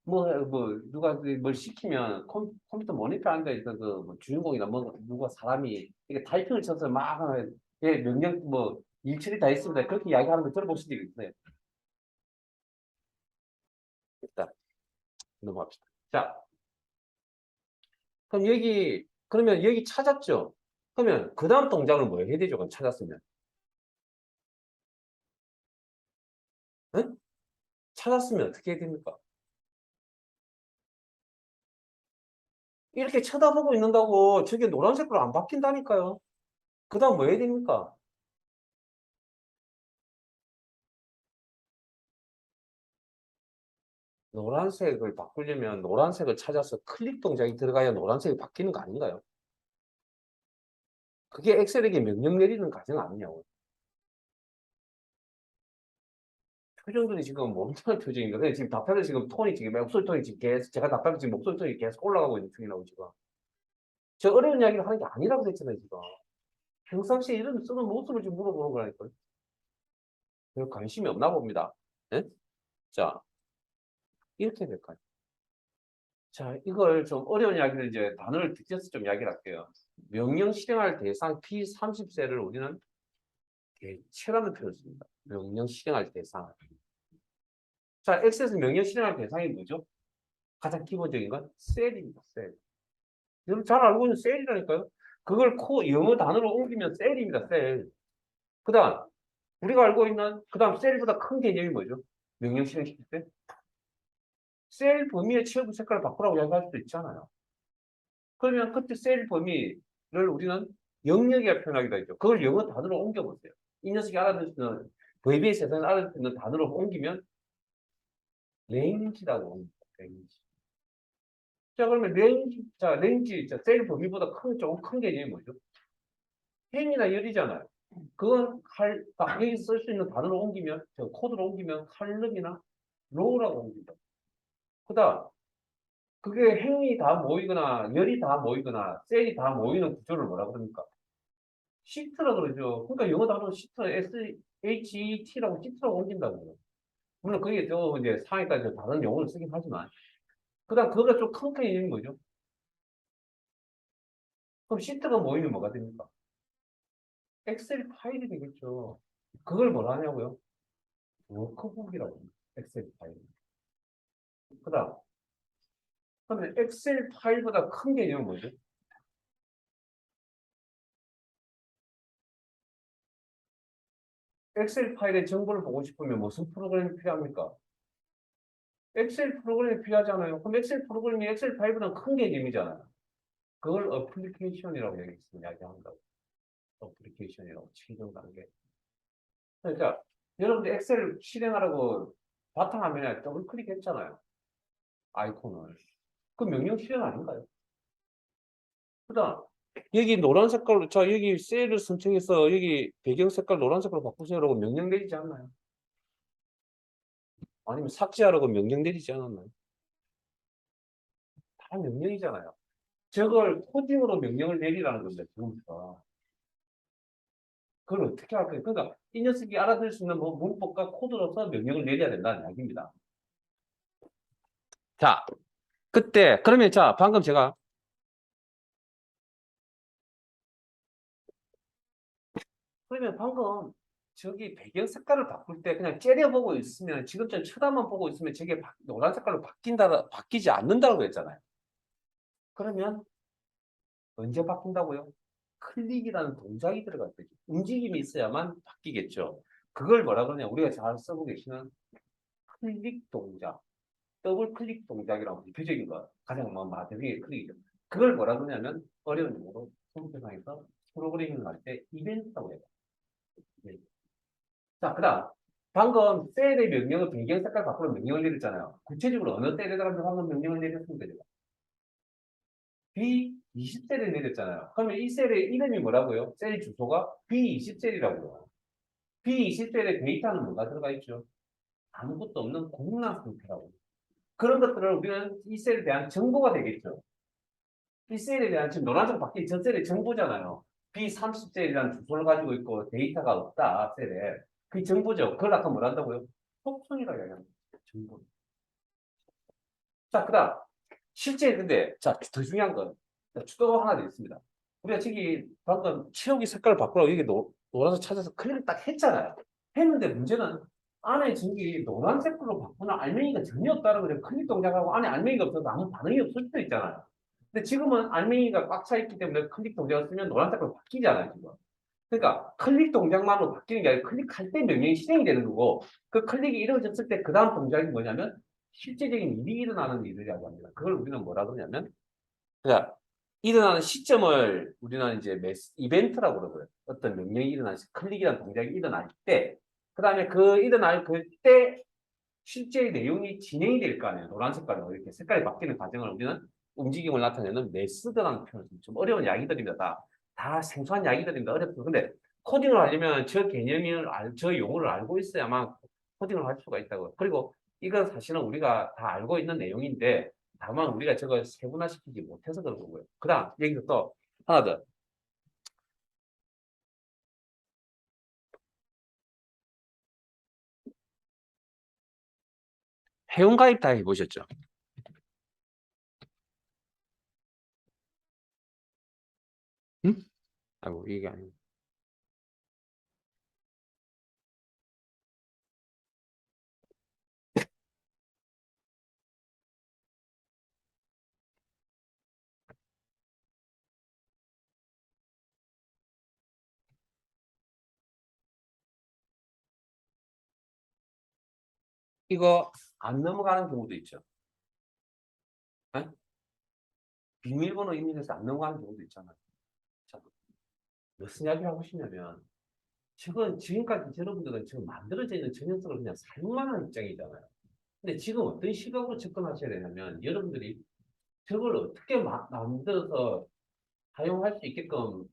누가 뭘 시키면 컴퓨터 모니터 앉아 있던 그뭐 주인공이나 뭐 누가 사람이 이게 타이핑을 쳐서 막 하면 예 명령 뭐 일처리 다 있습니다. 그렇게 이야기하는 거 들어보신 적 있어요? 일단 넘어갑시다. 자, 그러면 여기 찾았죠? 그러면 그 다음 동작을 뭐 해야 되죠? 그럼 찾았으면. 응? 찾았으면 어떻게 해야 됩니까? 이렇게 쳐다보고 있는다고 저게 노란색으로 안 바뀐다니까요. 그 다음 뭐 해야 됩니까? 노란색을 바꾸려면 노란색을 찾아서 클릭 동작이 들어가야 노란색이 바뀌는 거 아닌가요? 그게 엑셀에게 명령 내리는 과정 아니냐고. 표정들이 지금 멈춰는 표정인가? 근데 지금 답변을 지금 톤이 지금 목소리 톤이 지금 계속 제가 답변을 지금 목소리 톤이 계속 올라가고 있는 중이라고 지금. 저 어려운 이야기를 하는 게 아니라고 그랬잖아요 지금. 평상시에 이런 쓰는 모습을 지금 물어보는 거라니까요. 별 관심이 없나 봅니다. 예? 자, 이렇게 될까요? 자, 이걸 좀 어려운 이야기를 이제 단어를 빗대서 좀 이야기를 할게요. 명령 실행할 대상 P30셀을 우리는 개체라는 표현을 씁니다. 명령 실행할 대상. 자, 엑셀에서 명령 실행할 대상이 뭐죠? 가장 기본적인 건 셀입니다. 셀. 여러분 잘 알고 있는 셀이라니까요. 그걸 영어 단어로 옮기면 셀입니다. 셀. 그 다음, 우리가 알고 있는, 그 다음 셀보다 큰 개념이 뭐죠? 명령 실행시킬 때? 셀 범위의 채우기 색깔을 바꾸라고 이야기할 수도 있잖아요. 그러면 그때 셀 범위를 우리는 영역이라 표현하기도 하죠. 그걸 영어 단어로 옮겨보세요. 이 녀석이 알아듣는, VBS에서는 알아듣는 단어로 옮기면 렌지라고 합니다. 렌지. 자, 그러면 렌지, 자, 셀 범위보다 조금 큰 개념이 뭐죠? 행이나 열이잖아요. 그건 여기서 쓸 수 있는 단어로 옮기면, 저 코드로 옮기면 칼럼이나 로우라고 옮긴다. 그 다음, 그게 행이 다 모이거나, 열이 다 모이거나, 셀이 다 모이는 구조를 뭐라 그럽니까? 시트라 그러죠. 그러니까 영어 단어 시트, SHET라고 시트라고 옮긴다고요. 물론 그게 또 이제 상해까지 다른 용어를 쓰긴 하지만, 그다음 그거가 좀 큰 개념인 거죠. 그럼 시트가 모이면 뭐가 됩니까? 엑셀 파일이 되겠죠. 그걸 뭐라 하냐고요? 워크북이라고 합니다. 엑셀 파일. 그다음 그러면 엑셀 파일보다 큰 개념은 뭐죠? 엑셀 파일의 정보를 보고 싶으면 무슨 프로그램이 필요합니까? 엑셀 프로그램이 필요하잖아요. 그럼 엑셀 프로그램이 엑셀 파일보다 큰 개념이잖아요. 그걸 어플리케이션이라고 이야기한다고. 어플리케이션이라고 최종 단계. 그러니까 여러분들 엑셀 실행하라고 바탕화면에 더블 클릭했잖아요. 아이콘을. 그 명령 실행 아닌가요? 그다음 여기 노란 색깔로 자 여기 셀을 선택해서 여기 배경 색깔 노란 색깔로 바꾸세요라고 명령 내리지 않나요? 아니면 삭제하라고 명령 내리지 않았나요? 다 명령이잖아요. 저걸 코딩으로 명령을 내리라는 건데 지금부터 그걸 어떻게 할 거예요? 그러니까 이 녀석이 알아들을 수 있는 뭐 문법과 코드로서 명령을 내려야 된다는 이야기입니다. 자, 그때 그러면 자 방금 제가 그러면 방금 저기 배경 색깔을 바꿀 때 그냥 째려보고 있으면 지금처럼 쳐다만 보고 있으면 저게 노란 색깔로 바뀌지 않는다고 했잖아요. 그러면 언제 바뀐다고요? 클릭이라는 동작이 들어갈 때죠. 움직임이 있어야만 바뀌겠죠. 그걸 뭐라 그러냐? 우리가 잘 쓰고 계시는 클릭 동작, 더블 클릭 동작이라고 대표적인 거, 가장 마디의 클릭이죠. 그걸 뭐라 그러냐면 어려운 용어로 컴퓨터상에서 프로그래밍을 할 때 이벤트라고 해요. 이벤트. 자, 그다음 방금 셀의 명령을 배경 색깔 바꾸는 명령을 내렸잖아요. 구체적으로 어느 셀에다가 방금 명령을 내렸습니까? 제가? B20셀을 내렸잖아요. 그러면 이 셀의 이름이 뭐라고요? 셀 주소가 B20셀이라고요. B20셀의 데이터는 뭐가 들어가 있죠? 아무것도 없는 공란 상태라고. 그런 것들을 우리는 이 셀에 대한 정보가 되겠죠. 이 셀에 대한 지금 노란색 바뀐 전 셀의 정보잖아요. B30셀이라는 주소를 가지고 있고 데이터가 없다, 셀에. 그 정보죠. 그걸 아까 뭐라 한다고요? 속성이라고 이야기합니다. 정보. 자, 그 다음. 실제 근데, 자, 더 중요한 건, 또 하나 더 있습니다. 우리가 저기 방금 채우기 색깔을 바꾸라고 여기 노란색 찾아서 클릭을 딱 했잖아요. 했는데 문제는 안에 저기 노란색으로 바꾸는 알맹이가 전혀 없다는 거죠. 클릭 동작하고 안에 알맹이가 없어서 아무 반응이 없을 수도 있잖아요. 근데 지금은 알맹이가 꽉 차 있기 때문에 클릭 동작을 쓰면 노란색으로 바뀌잖아요, 지금. 그러니까 클릭 동작만으로 바뀌는 게 아니라 클릭할 때 명령이 실행이 되는 거고 그 클릭이 이루어졌을 때 그 다음 동작이 뭐냐면 실제적인 일이 일어나는 일이라고 합니다. 그걸 우리는 뭐라 그러냐면 그러니까 일어나는 시점을 우리는 이제 이벤트라고 그러고요. 어떤 명령이 일어나는 클릭이라는 동작이 일어날 때, 그 다음에 그 일어날 그때 실제 내용이 진행이 될 거 아니에요. 노란 색깔로 이렇게 색깔이 바뀌는 과정을 우리는 움직임을 나타내는 메스드라는 표현을 좀 어려운 이야기들입니다. 다 생소한 이야기들입니다. 어렵죠. 근데 코딩을 하려면 저 개념을 저 용어를 알고 있어야만 코딩을 할 수가 있다고. 그리고 이건 사실은 우리가 다 알고 있는 내용인데 다만 우리가 저걸 세분화시키지 못해서 그런 거고요. 그 다음 여기서 또 하나 더. 회원가입 다 해보셨죠? 응? 아이고 이게 아니고. 이거 안 넘어가는 경우도 있죠. 네? 비밀번호 입력해서 안 넘어가는 경우도 있잖아요. 자, 무슨 이야기를 하고 싶냐면 지금 지금까지 여러분들은 지금 만들어져 있는 저 녀석을 그냥 사용만 하는 입장이잖아요. 근데 지금 어떤 시각으로 접근하셔야 되냐면 여러분들이 저걸 어떻게 만들어서 사용할 수 있게끔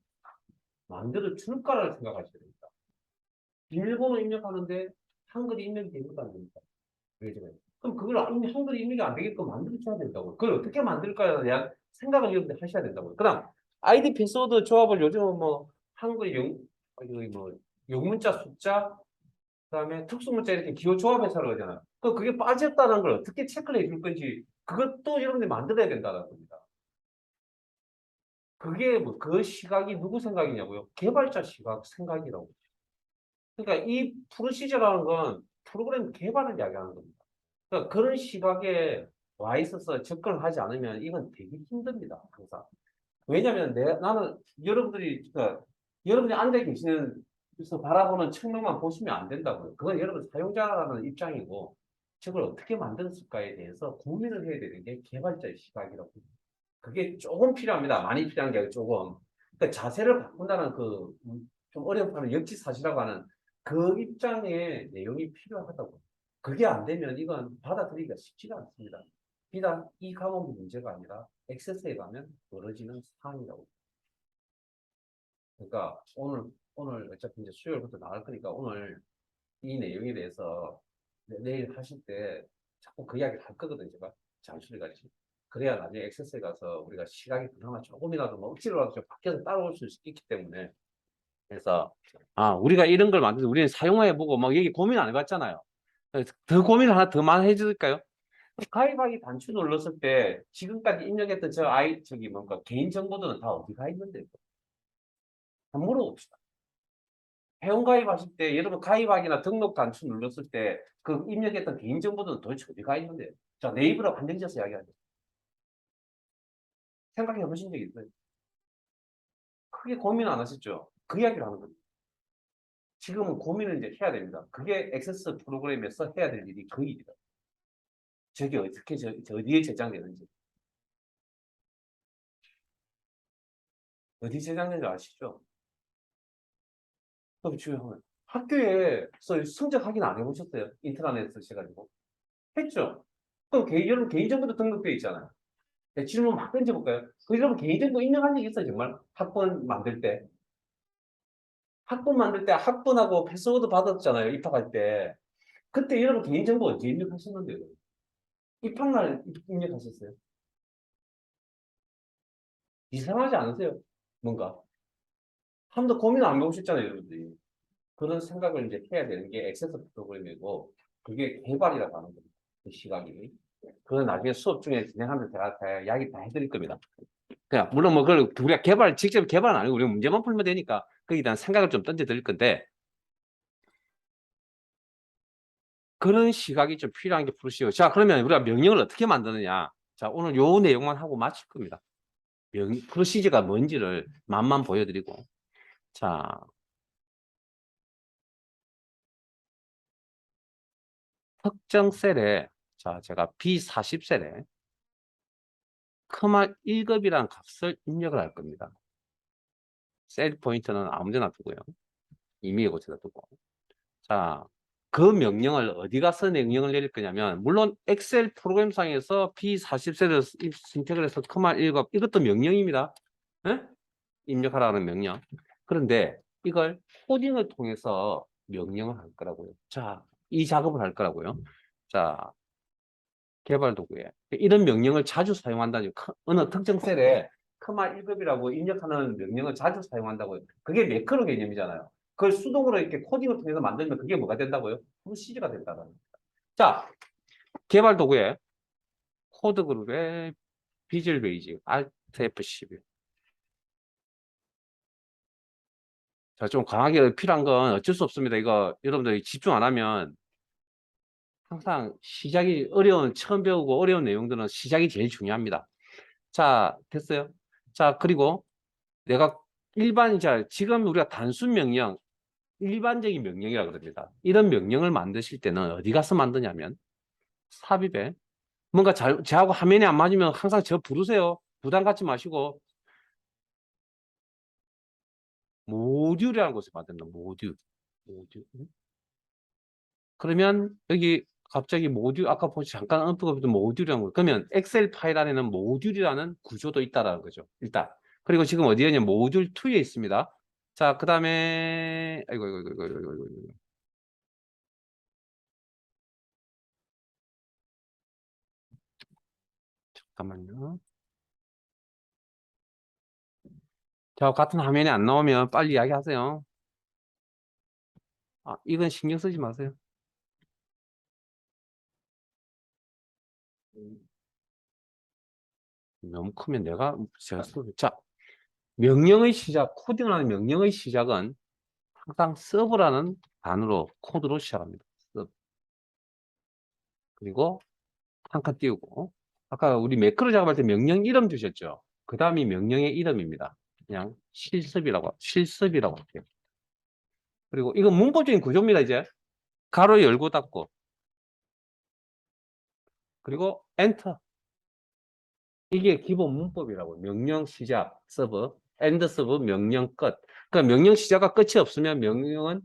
만들어 줄까를 생각하셔야 됩니다. 비밀번호 입력하는데 한글이 입력이 되는 거 아닙니까? 그죠? 그럼 그걸 한글이 입력이 안 되게끔 만들어 줘야 된다고. 그걸 어떻게 만들까에 대한 생각을 여러분들 하셔야 된다고요. 그다음 아이디 패스워드 조합을 요즘은 뭐 한글 뭐 영문자 숫자 그다음에 특수문자 이렇게 기호 조합해서 하잖아요. 그게 빠졌다는 걸 어떻게 체크를 해줄 건지 그것도 여러분들이 만들어야 된다는 겁니다. 그게 뭐 그 시각이 누구 생각이냐고요? 개발자 시각 생각이라고. 그러니까 이 프로시저라는 건 프로그램 개발을 이야기하는 겁니다. 그러니까 그런 시각에 와 있어서 접근을 하지 않으면 이건 되게 힘듭니다. 항상. 왜냐하면 나는 여러분들이 그러니까 여러분이 앉아 계시는 그래서 바라보는 측면만 보시면 안 된다고요. 그건 여러분 사용자라는 입장이고 저걸 어떻게 만들었을까에 대해서 고민을 해야 되는 게 개발자의 시각이라고. 그게 조금 필요합니다. 많이 필요한 게 아니라 조금. 그러니까 자세를 바꾼다는 그 좀 어려운 표현을 역지사지라고 하는 그 입장의 내용이 필요하다고. 그게 안 되면 이건 받아들이기가 쉽지가 않습니다. 비단 이 과목이 문제가 아니라 액세스에 가면 벌어지는 사항이라고. 그러니까 오늘 어차피 이제 수요일부터 나갈 거니까 오늘 이 내용에 대해서 내일 하실 때 자꾸 그 이야기를 할 거거든요. 제가 잠수리 같이. 그래야 나중에 액세스에 가서 우리가 시각이 그나마 조금이라도 뭐 억지로라도 좀 바뀌어서 따라올 수 있기 때문에. 그래서 우리가 이런 걸 만들어서 우리는 사용해보고 막 얘기 고민 안 해봤잖아요. 더 고민을 하나 더 많이 해줄까요? 가입하기 단추 눌렀을 때 지금까지 입력했던 저기 뭔가 개인 정보들은 다 어디 가 있는데 한번 물어봅시다. 회원 가입하실 때 여러분 가입하기나 등록 단추 눌렀을 때 그 입력했던 개인 정보들은 도대체 어디 가 있는데? 자, 네이버랑 관련지어서 이야기하죠. 생각해 보신 적 있어요? 크게 고민 안 하셨죠? 그 이야기를 하는 겁니다. 지금은 고민을 이제 해야 됩니다. 그게 액세스 프로그램에서 해야 될 일이 그 일이다. 저게 어떻게 어디에 저장되는지. 어디 저장되는지 아시죠? 그럼 중요한 학교에서 성적 확인 안 해보셨어요? 인트라넷 쓰셔가지고. 했죠? 그럼 여러분 개인정보도 등록되어 있잖아요. 네, 질문 막 던져볼까요? 그 여러분 개인정보 입력한 적 있어요, 정말? 학번 만들 때. 학번 만들 때 학번하고 패스워드 받았잖아요, 입학할 때. 그때 여러분 개인정보 언제 입력하셨는데요? 입학날 입력하셨어요? 이상하지 않으세요? 뭔가. 한 번 더 고민 안 해보셨잖아요, 여러분들이. 그런 생각을 이제 해야 되는 게 액세스 프로그램이고, 그게 개발이라고 하는 겁니다. 그 시각이. 그건 나중에 수업 중에 진행하면서 제가 다 이야기 다 해드릴 겁니다. 그냥, 물론 뭐, 그걸 우리가 직접 개발은 아니고, 우리가 문제만 풀면 되니까, 거기에 대한 생각을 좀 던져드릴 건데, 그런 시각이 좀 필요한 게 프로시오. 자, 그러면 우리가 명령을 어떻게 만드느냐. 자, 오늘 요 내용만 하고 마칠 겁니다. 프로시저가 뭔지를 맛만 보여드리고. 자, 특정 셀에, 자, 제가 B40셀에 크말 1급이라는 값을 입력을 할 겁니다. 셀 포인트는 아무데나 두고요. 임의의 곳에다 두고. 자, 그 명령을 어디 가서 명령을 내릴 거냐면, 물론 엑셀 프로그램상에서 B40셀을 선택을 해서 크말 1급, 이것도 명령입니다. 에? 입력하라는 명령. 그런데 이걸 코딩을 통해서 명령을 할 거라고요. 자, 이 작업을 할 거라고요. 자, 개발 도구에 이런 명령을 자주 사용한다니 어느 특정 셀에 크마 1급이라고 입력하는 명령을 자주 사용한다고요. 그게 매크로 개념이잖아요. 그걸 수동으로 이렇게 코딩을 통해서 만들면 그게 뭐가 된다고요? 프로시저가 된다는 겁니다. 자, 개발 도구에 코드 그룹에 비주얼 베이직 Alt F12. 자, 좀 강하게 필요한 건 어쩔 수 없습니다. 이거 여러분들 집중 안 하면 항상 시작이 처음 배우고 어려운 내용들은 시작이 제일 중요합니다. 자, 됐어요? 자, 그리고 내가 지금 우리가 단순 명령, 일반적인 명령이라고 그럽니다. 이런 명령을 만드실 때는 어디 가서 만드냐면 삽입에 뭔가 저하고 화면이 안 맞으면 항상 저 부르세요. 부담 갖지 마시고 모듈이라는 곳에 만든다. 모듈. 그러면 여기 갑자기 모듈 아까 보시 잠깐 언급했던 모듈이라는 거. 그러면 엑셀 파일 안에는 모듈이라는 구조도 있다라는 거죠. 일단. 그리고 지금 어디에 모듈 2에 있습니다. 자, 그다음에 아이고. 잠깐만요. 자, 같은 화면이 안 나오면 빨리 이야기하세요. 이건 신경 쓰지 마세요. 너무 크면 자, 명령의 시작, 코딩을 하는 명령의 시작은 항상 서브라는 단어로, 코드로 시작합니다. 서브. 그리고 한 칸 띄우고, 아까 우리 매크로 작업할 때 명령 이름 주셨죠? 그 다음이 명령의 이름입니다. 그냥 실습이라고 할게요. 그리고 이건 문법적인 구조입니다, 이제. 가로 열고 닫고. 그리고 엔터. 이게 기본 문법이라고. 명령 시작, 서브, 엔드 서브, 명령 끝. 그러니까 명령 시작과 끝이 없으면 명령은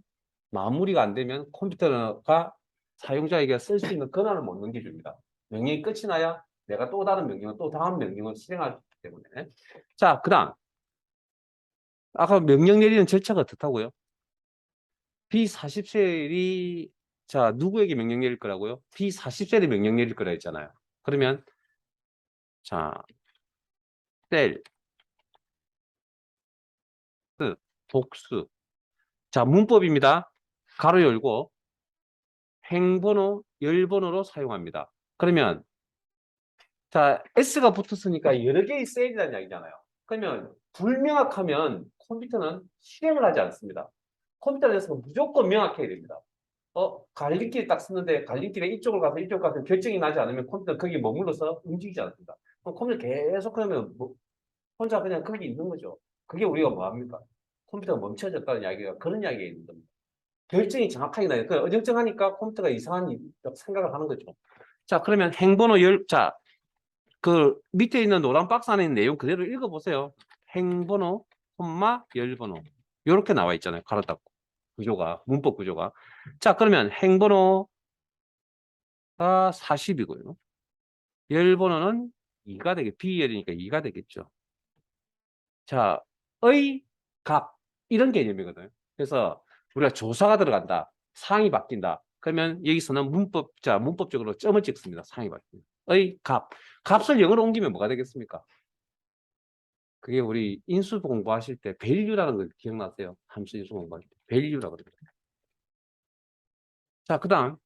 마무리가 안 되면 컴퓨터가 사용자에게 쓸 수 있는 권한을 못 넘겨줍니다. 명령이 끝이 나야 내가 또 다른 명령을 또 다음 명령을 실행하기 때문에. 자, 그 다음. 아까 명령 내리는 절차가 어떻다고요? B40셀이 자, 누구에게 명령 내릴 거라고요? B40셀이 명령 내릴 거라 했잖아요. 그러면 자, 셀, 복수. 자, 문법입니다. 가로 열고 행번호, 열번호로 사용합니다. 그러면 자, S가 붙었으니까 여러 개의 셀이라는 이야기잖아요. 그러면 불명확하면 컴퓨터는 실행을 하지 않습니다. 컴퓨터에서 무조건 명확해야 됩니다. 갈림길 딱 쓰는데 갈림길에 이쪽을 가서 이쪽 가서 결정이 나지 않으면 컴퓨터는 거기에 머물러서 움직이지 않습니다. 그럼 컴퓨터 계속 그러면 혼자 그냥 거기 있는 거죠. 그게 우리가 뭐 합니까? 컴퓨터가 멈춰졌다는 이야기가 그런 이야기가 있는 겁니다. 결정이 정확하게 나요. 그 어정쩡하니까 컴퓨터가 이상한 생각을 하는 거죠. 자, 그러면 행번호 자, 그 밑에 있는 노란 박스 안에 있는 내용 그대로 읽어보세요. 행번호, 콤마, 열번호. 이렇게 나와 있잖아요. 가로 닫고. 구조가, 문법 구조가. 자, 그러면 행번호가 40이고요. 열번호는 2가 B열이니까 2가 되겠죠. 자, 의, 값. 이런 개념이거든요. 그래서 우리가 조사가 들어간다. 상이 바뀐다. 그러면 여기서는 문법적으로 점을 찍습니다. 상이 바뀐다. 의, 값. 값을 영어로 옮기면 뭐가 되겠습니까? 그게 우리 인수 공부하실 때 value라는 거 기억나세요? 함수 인수 공부할 때 value라고 그래요. 자, 그 다음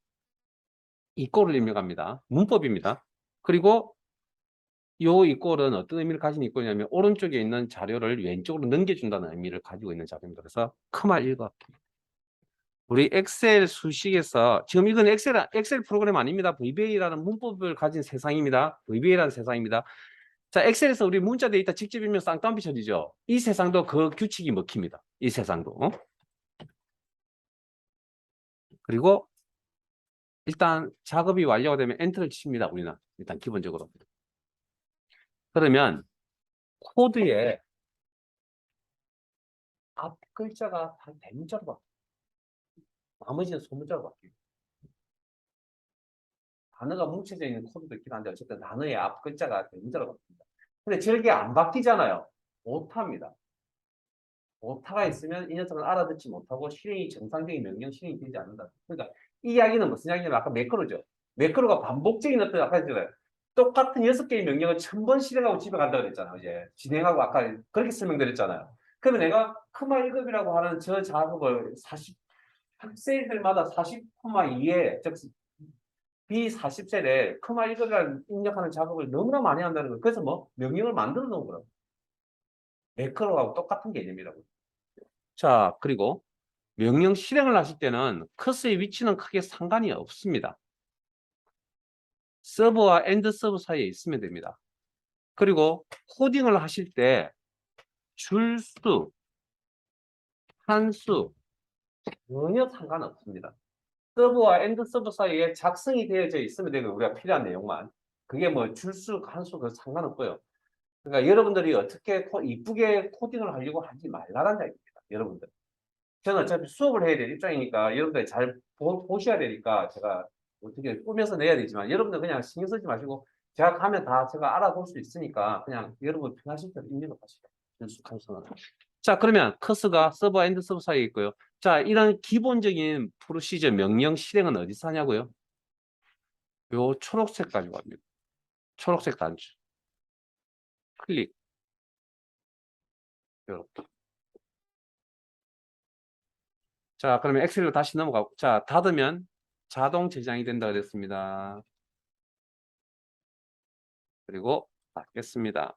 이꼴을 입력합니다. 문법입니다. 그리고 요 이꼴은 어떤 의미를 가진 이꼴이냐면 오른쪽에 있는 자료를 왼쪽으로 넘겨준다는 의미를 가지고 있는 자료입니다. 그래서 크말 읽어. 우리 엑셀 수식에서 지금 이건 엑셀 프로그램 아닙니다. VBA라는 문법을 가진 세상입니다. VBA라는 세상입니다. 자, 엑셀에서 우리 문자 데이터 직접 입력 쌍따옴 비춰지죠. 이 세상도 그 규칙이 먹힙니다. 이 세상도. 그리고 일단 작업이 완료가 되면 엔터를 칩니다. 우리는 일단 기본적으로. 그러면 코드에 앞 글자가 다 대문자로 바뀌어요. 나머지는 소문자로 바뀌어요. 단어가 뭉쳐져 있는 코드도 있긴 한데 어쨌든 단어의 앞 글자가 대문자로 바뀝니다. 근데 저게 안 바뀌잖아요. 오타입니다. 오타가 있으면 이 녀석은 알아듣지 못하고 정상적인 명령 실행이 되지 않는다. 그러니까 이 이야기는 무슨 이야기냐면 아까 매크로죠. 매크로가 반복적인 어떤 아까 했잖아요. 똑같은 6개의 명령을 1000번 실행하고 집에 간다 그랬잖아요. 이제 진행하고 아까 그렇게 설명드렸잖아요. 그러면 내가 크마 1급이라고 하는 저 작업을 학생들마다 40,2에 즉 B40셀에 크마 1급이라는 입력하는 작업을 너무나 많이 한다는 거예요. 그래서 뭐 명령을 만들어 놓은 거라고. 매크로하고 똑같은 개념이라고. 자, 그리고 명령 실행을 하실 때는 커서의 위치는 크게 상관이 없습니다. 서버와 엔드 서버 사이에 있으면 됩니다. 그리고 코딩을 하실 때 줄수, 한수 전혀 상관없습니다. 서버와 엔드 서버 사이에 작성이 되어져 있으면 되고 우리가 필요한 내용만. 그게 뭐 줄수, 한수 그 상관없고요. 그러니까 여러분들이 어떻게 이쁘게 코딩을 하려고 하지 말라는 얘기입니다. 여러분들. 저는 어차피 수업을 해야 될 입장이니까 여러분들 잘 보셔야 되니까 제가 어떻게 꾸며서 내야 되지만 여러분들 그냥 신경 쓰지 마시고 제가 가면 다 제가 알아볼 수 있으니까 그냥 여러분 편하실 대로 입력을 하시죠. 자, 그러면 커서가 서버 엔드 서버 사이에 있고요. 자, 이런 기본적인 프로시저 명령 실행은 어디서 하냐고요? 요 초록색 가지고 합니다. 초록색 단추. 클릭. 이렇게. 자, 그러면 엑셀로 다시 넘어가고. 자, 닫으면 자동 저장이 된다 그랬습니다. 그리고 알겠습니다.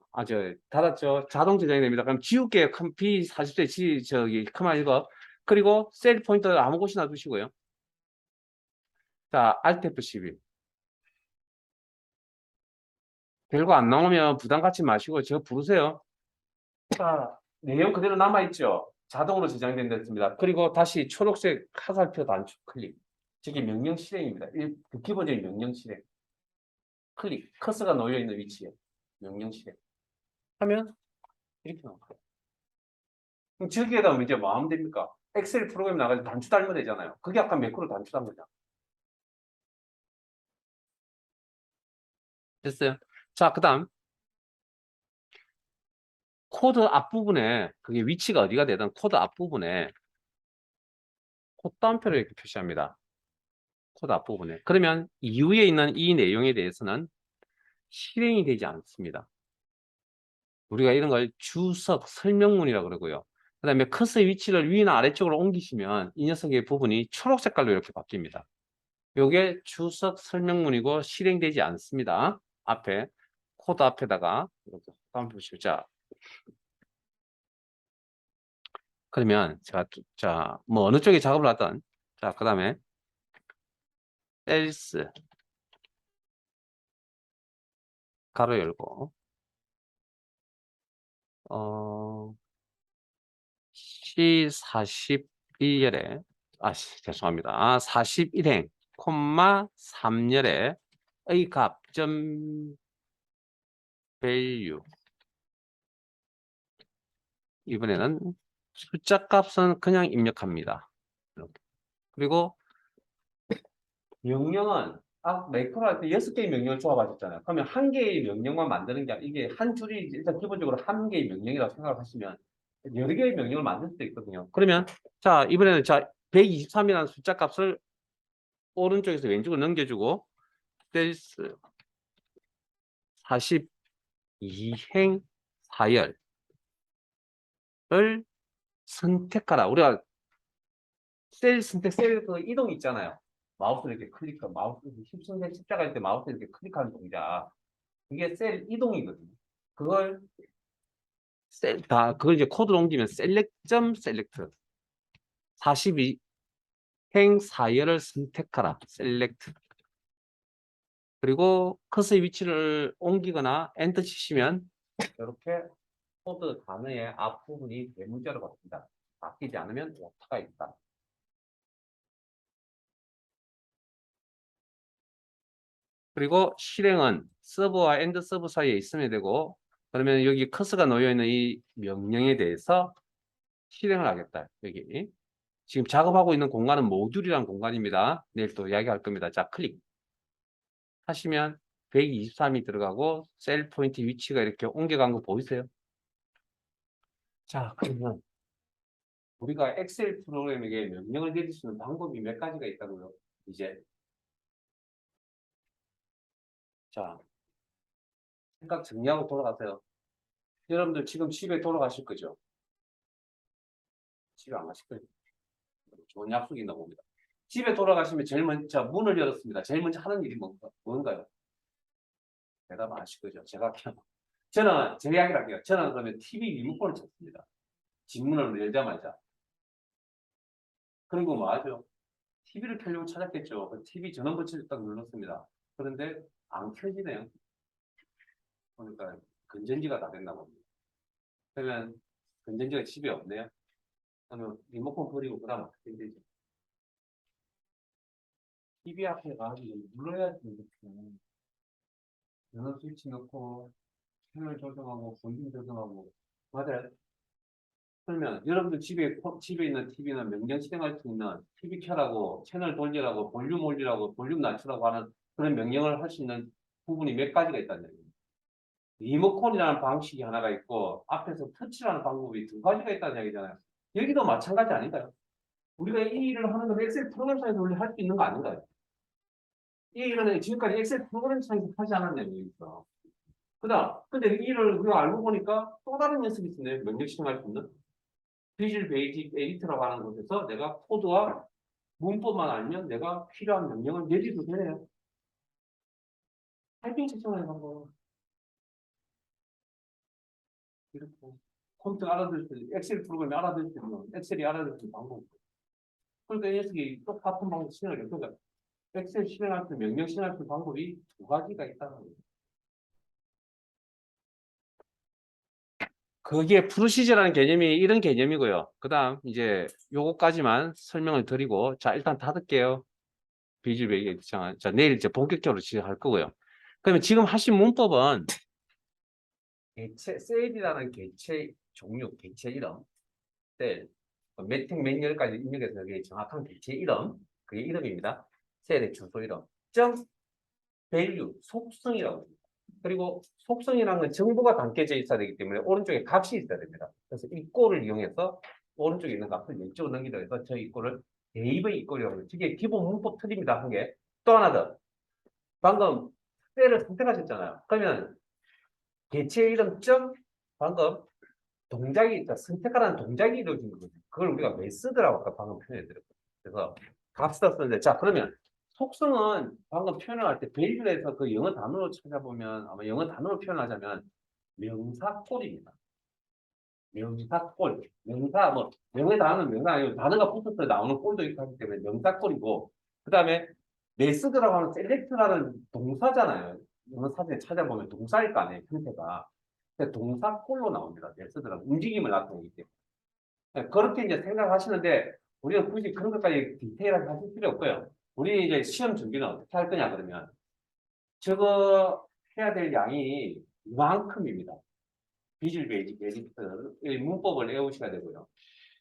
닫았죠? 자동 저장이 됩니다. 그럼 지울게요. B40대 저기, 커마 이거. 그리고 셀 포인터 아무 곳이나 두시고요. 자, Alt F12. 별거 안 나오면 부담 갖지 마시고 저 부르세요. 자, 내용 그대로 남아있죠? 자동으로 저장된다. 그리고 다시 초록색 화살표 단축 클릭. 저게 명령 실행입니다. 그 기본적인 명령 실행. 클릭. 커서가 놓여있는 위치에 명령 실행. 하면 이렇게 나와요. 그럼 저기에다 이제 뭐 하면 됩니까? 엑셀 프로그램 나가서 단추 달면 되잖아요. 그게 아까 매크로 단추 단 거죠. 됐어요? 자, 그 다음. 코드 앞부분에, 그게 위치가 어디가 되든 코드 앞부분에 콧다운표를 이렇게 표시합니다. 코드 앞부분에. 그러면 이후에 있는 이 내용에 대해서는 실행이 되지 않습니다. 우리가 이런 걸 주석 설명문이라고 그러고요. 그 다음에 커서의 위치를 위나 아래쪽으로 옮기시면 이 녀석의 부분이 초록 색깔로 이렇게 바뀝니다. 이게 주석 설명문이고 실행되지 않습니다. 앞에 코드 앞에다가 이렇게 한번 보시죠. 자, 그러면 제가 뭐 어느 쪽에 작업을 하든 자, 그 다음에 else 가로 열고 C41열에 죄송합니다. 41행 콤마 3열에 의 값 점 value 이번에는 숫자 값은 그냥 입력합니다. 이렇게. 그리고 명령은 매크로 할 때 6개의 명령을 조합하셨잖아요. 그러면 한 개의 명령만 만드는 게 아니라 이게 한 줄이 일단 기본적으로 한 개의 명령이라고 생각을 하시면 여러 개의 명령을 만들 수도 있거든요. 그러면 자, 이번에는 123이라는 숫자 값을 오른쪽에서 왼쪽으로 넘겨주고 셀스 42행 4열을 선택하라. 우리가 셀 선택, 셀 그 이동 있잖아요. 마우스 이렇게 마우스 힙선생 십자가일 때 마우스 이렇게 클릭하는 동작. 그게 셀 이동이거든요. 그걸 그걸 이제 코드로 옮기면 select 42행 4열을 선택하라. select. 그리고 커서의 위치를 옮기거나 엔터 치시면 이렇게 코드 단어의 앞부분이 대문자로 바뀝니다. 바뀌지 않으면 오타가 있다. 그리고 실행은 서버와 엔드 서버 사이에 있으면 되고 그러면 여기 커서가 놓여있는 이 명령에 대해서 실행을 하겠다. 여기 지금 작업하고 있는 공간은 모듈이라는 공간입니다. 내일 또 이야기할 겁니다. 자, 클릭 하시면 123이 들어가고 셀 포인트 위치가 이렇게 옮겨간 거 보이세요? 자, 그러면 우리가 엑셀 프로그램에게 명령을 내릴 수 있는 방법이 몇 가지가 있다고요. 이제 자, 생각 정리하고 돌아가세요. 여러분들 지금 집에 돌아가실 거죠? 집에 안 가실 거예요. 좋은 약속이 있나 봅니다. 집에 돌아가시면 제일 먼저 문을 열었습니다. 제일 먼저 하는 일이 뭔가요? 대답 안 하실 거죠? 저는 제 이야기를 할게요. 저는 그러면 TV 리모컨을 찾습니다. 집 문을 열자마자. 그리고 뭐 하죠? TV를 켜려고 찾았겠죠. TV 전원 버튼을 딱 눌렀습니다. 그런데 안 켜지네요. 그러니까 건전지가 다 됐나 봅니다. 그러면 건전지가 집에 없네요. 그러면 리모컨 버리고 그 다음 어떻게 되죠? TV 앞에 가가지고 눌러야지. 전원 스위치 넣고 채널 조정하고 볼륨 조정하고 맞아요. 그러면 여러분들 집에 있는 TV는 명령 실행할 수 있는 TV 켜라고 채널 돌리라고 볼륨 올리라고 볼륨 낮추라고 하는 그런 명령을 할 수 있는 부분이 몇 가지가 있다는 얘기예요. 리모컨이라는 방식이 하나가 있고 앞에서 터치라는 방법이 두 가지가 있다는 얘기잖아요. 여기도 마찬가지 아닌가요? 우리가 이 일을 하는 건 엑셀 프로그램상에서 원래 할 수 있는 거 아닌가요? 이 일은 지금까지 엑셀 프로그램상에서 하지 않았냐는 얘기죠. 근데 이 일을 우리가 알고 보니까 또 다른 연습이 있네요. 명령 실행할 수 있는. 비주얼 베이직 에디터라고 하는 곳에서 내가 코드와 문법만 알면 내가 필요한 명령을 내리도 되네요. 타이핑 채팅하는 방법. 이렇게 컴퓨터 알아들 수 있는, 엑셀 프로그램이 알아들 수 있는, 엑셀이 알아들 수 있는 방법. 그러니까 이 녀석이 똑같은 방법 실행을 해요. 그러니까 엑셀 실행할 때 명령 실행할 때 방법이 두 가지가 있다는 거예요. 그게 프로시저라는 개념이 이런 개념이고요. 그 다음 이제 요거까지만 설명을 드리고, 자 일단 닫을게요. 비주얼 베이직. 자 내일 이제 본격적으로 시작할 거고요. 그러면 지금 하신 문법은 개체 셀이라는 개체 종류, 개체 이름, 셀, 매택 몇 열까지 입력해서 그게 정확한 개체 이름, 그게 이름입니다. 셀의 주소 이름, 점 밸류, 속성이라고 합니다. 그리고 속성이라는 건 정보가 담겨져 있어야 되기 때문에 오른쪽에 값이 있어야 됩니다. 그래서 이 꼴을 이용해서 오른쪽에 있는 값을 왼쪽으로 넘기려 해서 저 이 꼴을 대입의 이 꼴이라고 합니다. 이게 기본 문법 틀입니다. 한 개. 또 하나 더. 방금 셀을 선택하셨잖아요. 그러면 개체 이름 점 방금 동작이 있다. 선택하라는 동작이 이루어진 거거든요. 그걸 우리가 메소드라고 아까 방금 표현해드렸거든요. 그래서 값을 썼는데, 자, 그러면 속성은 방금 표현을 할 때 밸류에서 그 영어 단어로 찾아보면 아마 영어 단어로 표현하자면 명사꼴입니다. 명사꼴. 명사, 뭐, 명의 단어는 명사 아니고 단어가 붙어서 나오는 꼴도 있고 하기 때문에 명사꼴이고, 그 다음에 메소드라고 하는 셀렉트라는 동사잖아요. 영어 사전에 찾아보면 동사일 거 아니에요, 형태가. 동사꼴로 나옵니다. 메소드라는 움직임을 나타내기 때문에. 그렇게 이제 생각하시는데, 우리가 굳이 그런 것까지 디테일하게 하실 필요 없고요. 우리 이제 시험 준비는 어떻게 할 거냐, 그러면. 저거 해야 될 양이 이만큼입니다. 비주얼 베이직 에디터의 문법을 외우셔야 되고요.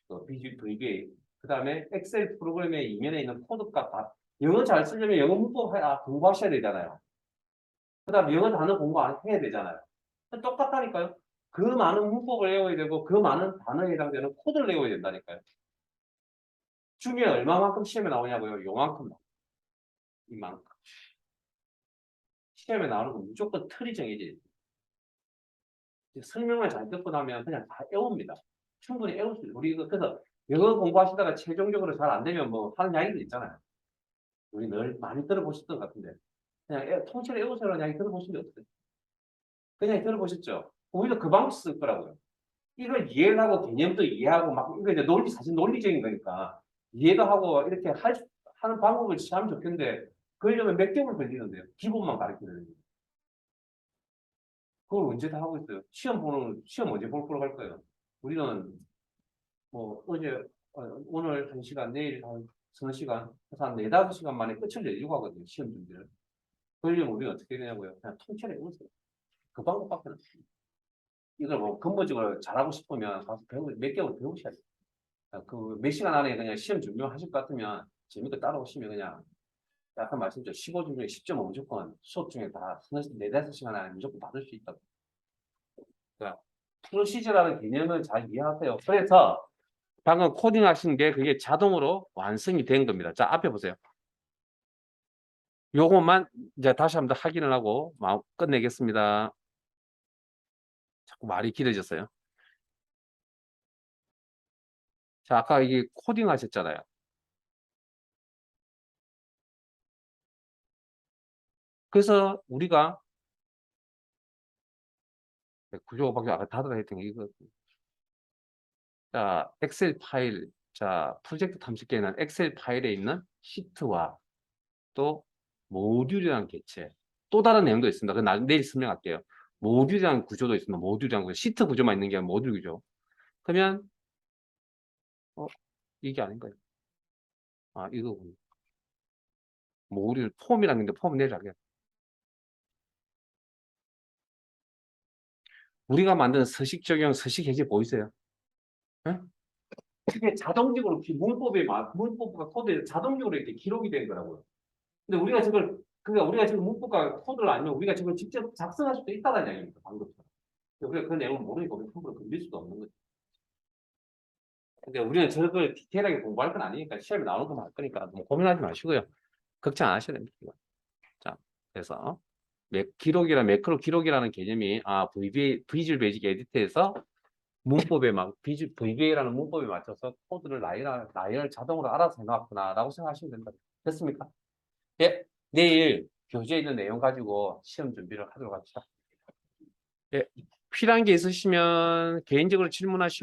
또 비주얼 VBA. 그 다음에 엑셀 프로그램의 이면에 있는 코드값 다. 영어 잘 쓰려면 영어 문법 공부하셔야 되잖아요. 그 다음 영어 단어 공부 안 해야 되잖아요. 똑같다니까요. 그 많은 문법을 외워야 되고 그 많은 단어에 해당되는 코드를 외워야 된다니까요. 중에 얼마만큼 시험에 나오냐고요? 요만큼 나와요. 이만큼. 시험에 나오는 건 무조건 틀이 정해져 있어요. 설명을 잘 듣고 나면 그냥 다 외웁니다. 충분히 외울 수 있어요. 우리 그래서 영어 공부하시다가 최종적으로 잘 안 되면 뭐 하는 이야기도 있잖아요. 우리 늘 많이 들어보셨던 것 같은데 그냥 통째로 외우세요라는 이야기 들어보신 적 없어요? 그냥 들어보셨죠? 오히려 그 방법 쓸 거라고요. 이걸 이해를 하고 개념도 이해하고 막 이거 이제 사실 논리적인 거니까 이해도 하고 이렇게 하는 방법을 취하면 좋겠는데 그러려면 몇 개월 걸리는데요. 기본만 가르치는. 그걸 언제 다 하고 있어요. 시험 언제 볼 거로 갈 거예요. 우리는 뭐 오늘 1시간, 내일 한 3시간, 한 4, 5시간 만에 끝을 내려고 하거든요. 시험 준비를. 그러려면 우리가 어떻게 되냐고요. 그냥 통째로 해보세요. 그 방법밖에 없습니다. 이걸 뭐 근본적으로 잘하고 싶으면 가서 몇 개월 배우셔야 돼요. 그 몇 시간 안에 그냥 시험 준비하실 것 같으면 재밌게 따라오시면 그냥 약간 말씀드렸죠. 15점 중에 10점 무조건 수업 중에 다 4, 5시간 안에 무조건 받을 수 있다고. 그러니까 프로시저라는 개념을 잘 이해하세요. 그래서 방금 코딩 하신 게 그게 자동으로 완성이 된 겁니다. 자, 앞에 보세요. 요것만 이제 다시 한번 확인을 하고 끝내겠습니다. 자꾸 말이 길어졌어요. 자, 아까 이게 코딩 하셨잖아요. 그래서 우리가 구조밖에 아까 다들 했던 게 이거. 자, 엑셀 파일. 자, 프로젝트 탐색기에는 엑셀 파일에 있는 시트와 또 모듈이라는 개체. 또 다른 내용도 있습니다. 그건 내일 설명할게요. 모듈이라는 구조도 있습니다. 모듈이라는 구조. 시트 구조만 있는 게 아니라 모듈 구조. 그러면 이게 아닌가요? 아, 이거군요. 모듈 폼이라는 게 폼 내려가게. 우리가 만드는 서식 적용, 서식 해제 보이세요? 네? 그게 자동적으로 문법과 코드에 자동적으로 이렇게 기록이 된 거라고요. 근데 그러니까 우리가 지금 문법과 코드를 알면 우리가 지금 직접 작성할 수도 있다는 이야기입니다. 방금. 우리가 그 내용을 모르니까 우리 함부로 건들 수도 없는 거죠. 근데 우리는 저걸 디테일하게 공부할 건 아니니까 시험에 나오는 것만 할 거니까 너무 고민하지 마시고요. 걱정 안 하셔야 됩니다. 자, 그래서 매크로 기록이라는 개념이 비주얼 베이직 에디터에서 VBA라는 문법에 맞춰서 코드를 라인을 자동으로 알아서 해놨구나라고 생각하시면 된다. 됐습니까? 예, 내일 교재에 있는 내용 가지고 시험 준비를 하도록 합시다. 예. 필요한 게 있으시면 개인적으로 질문하시고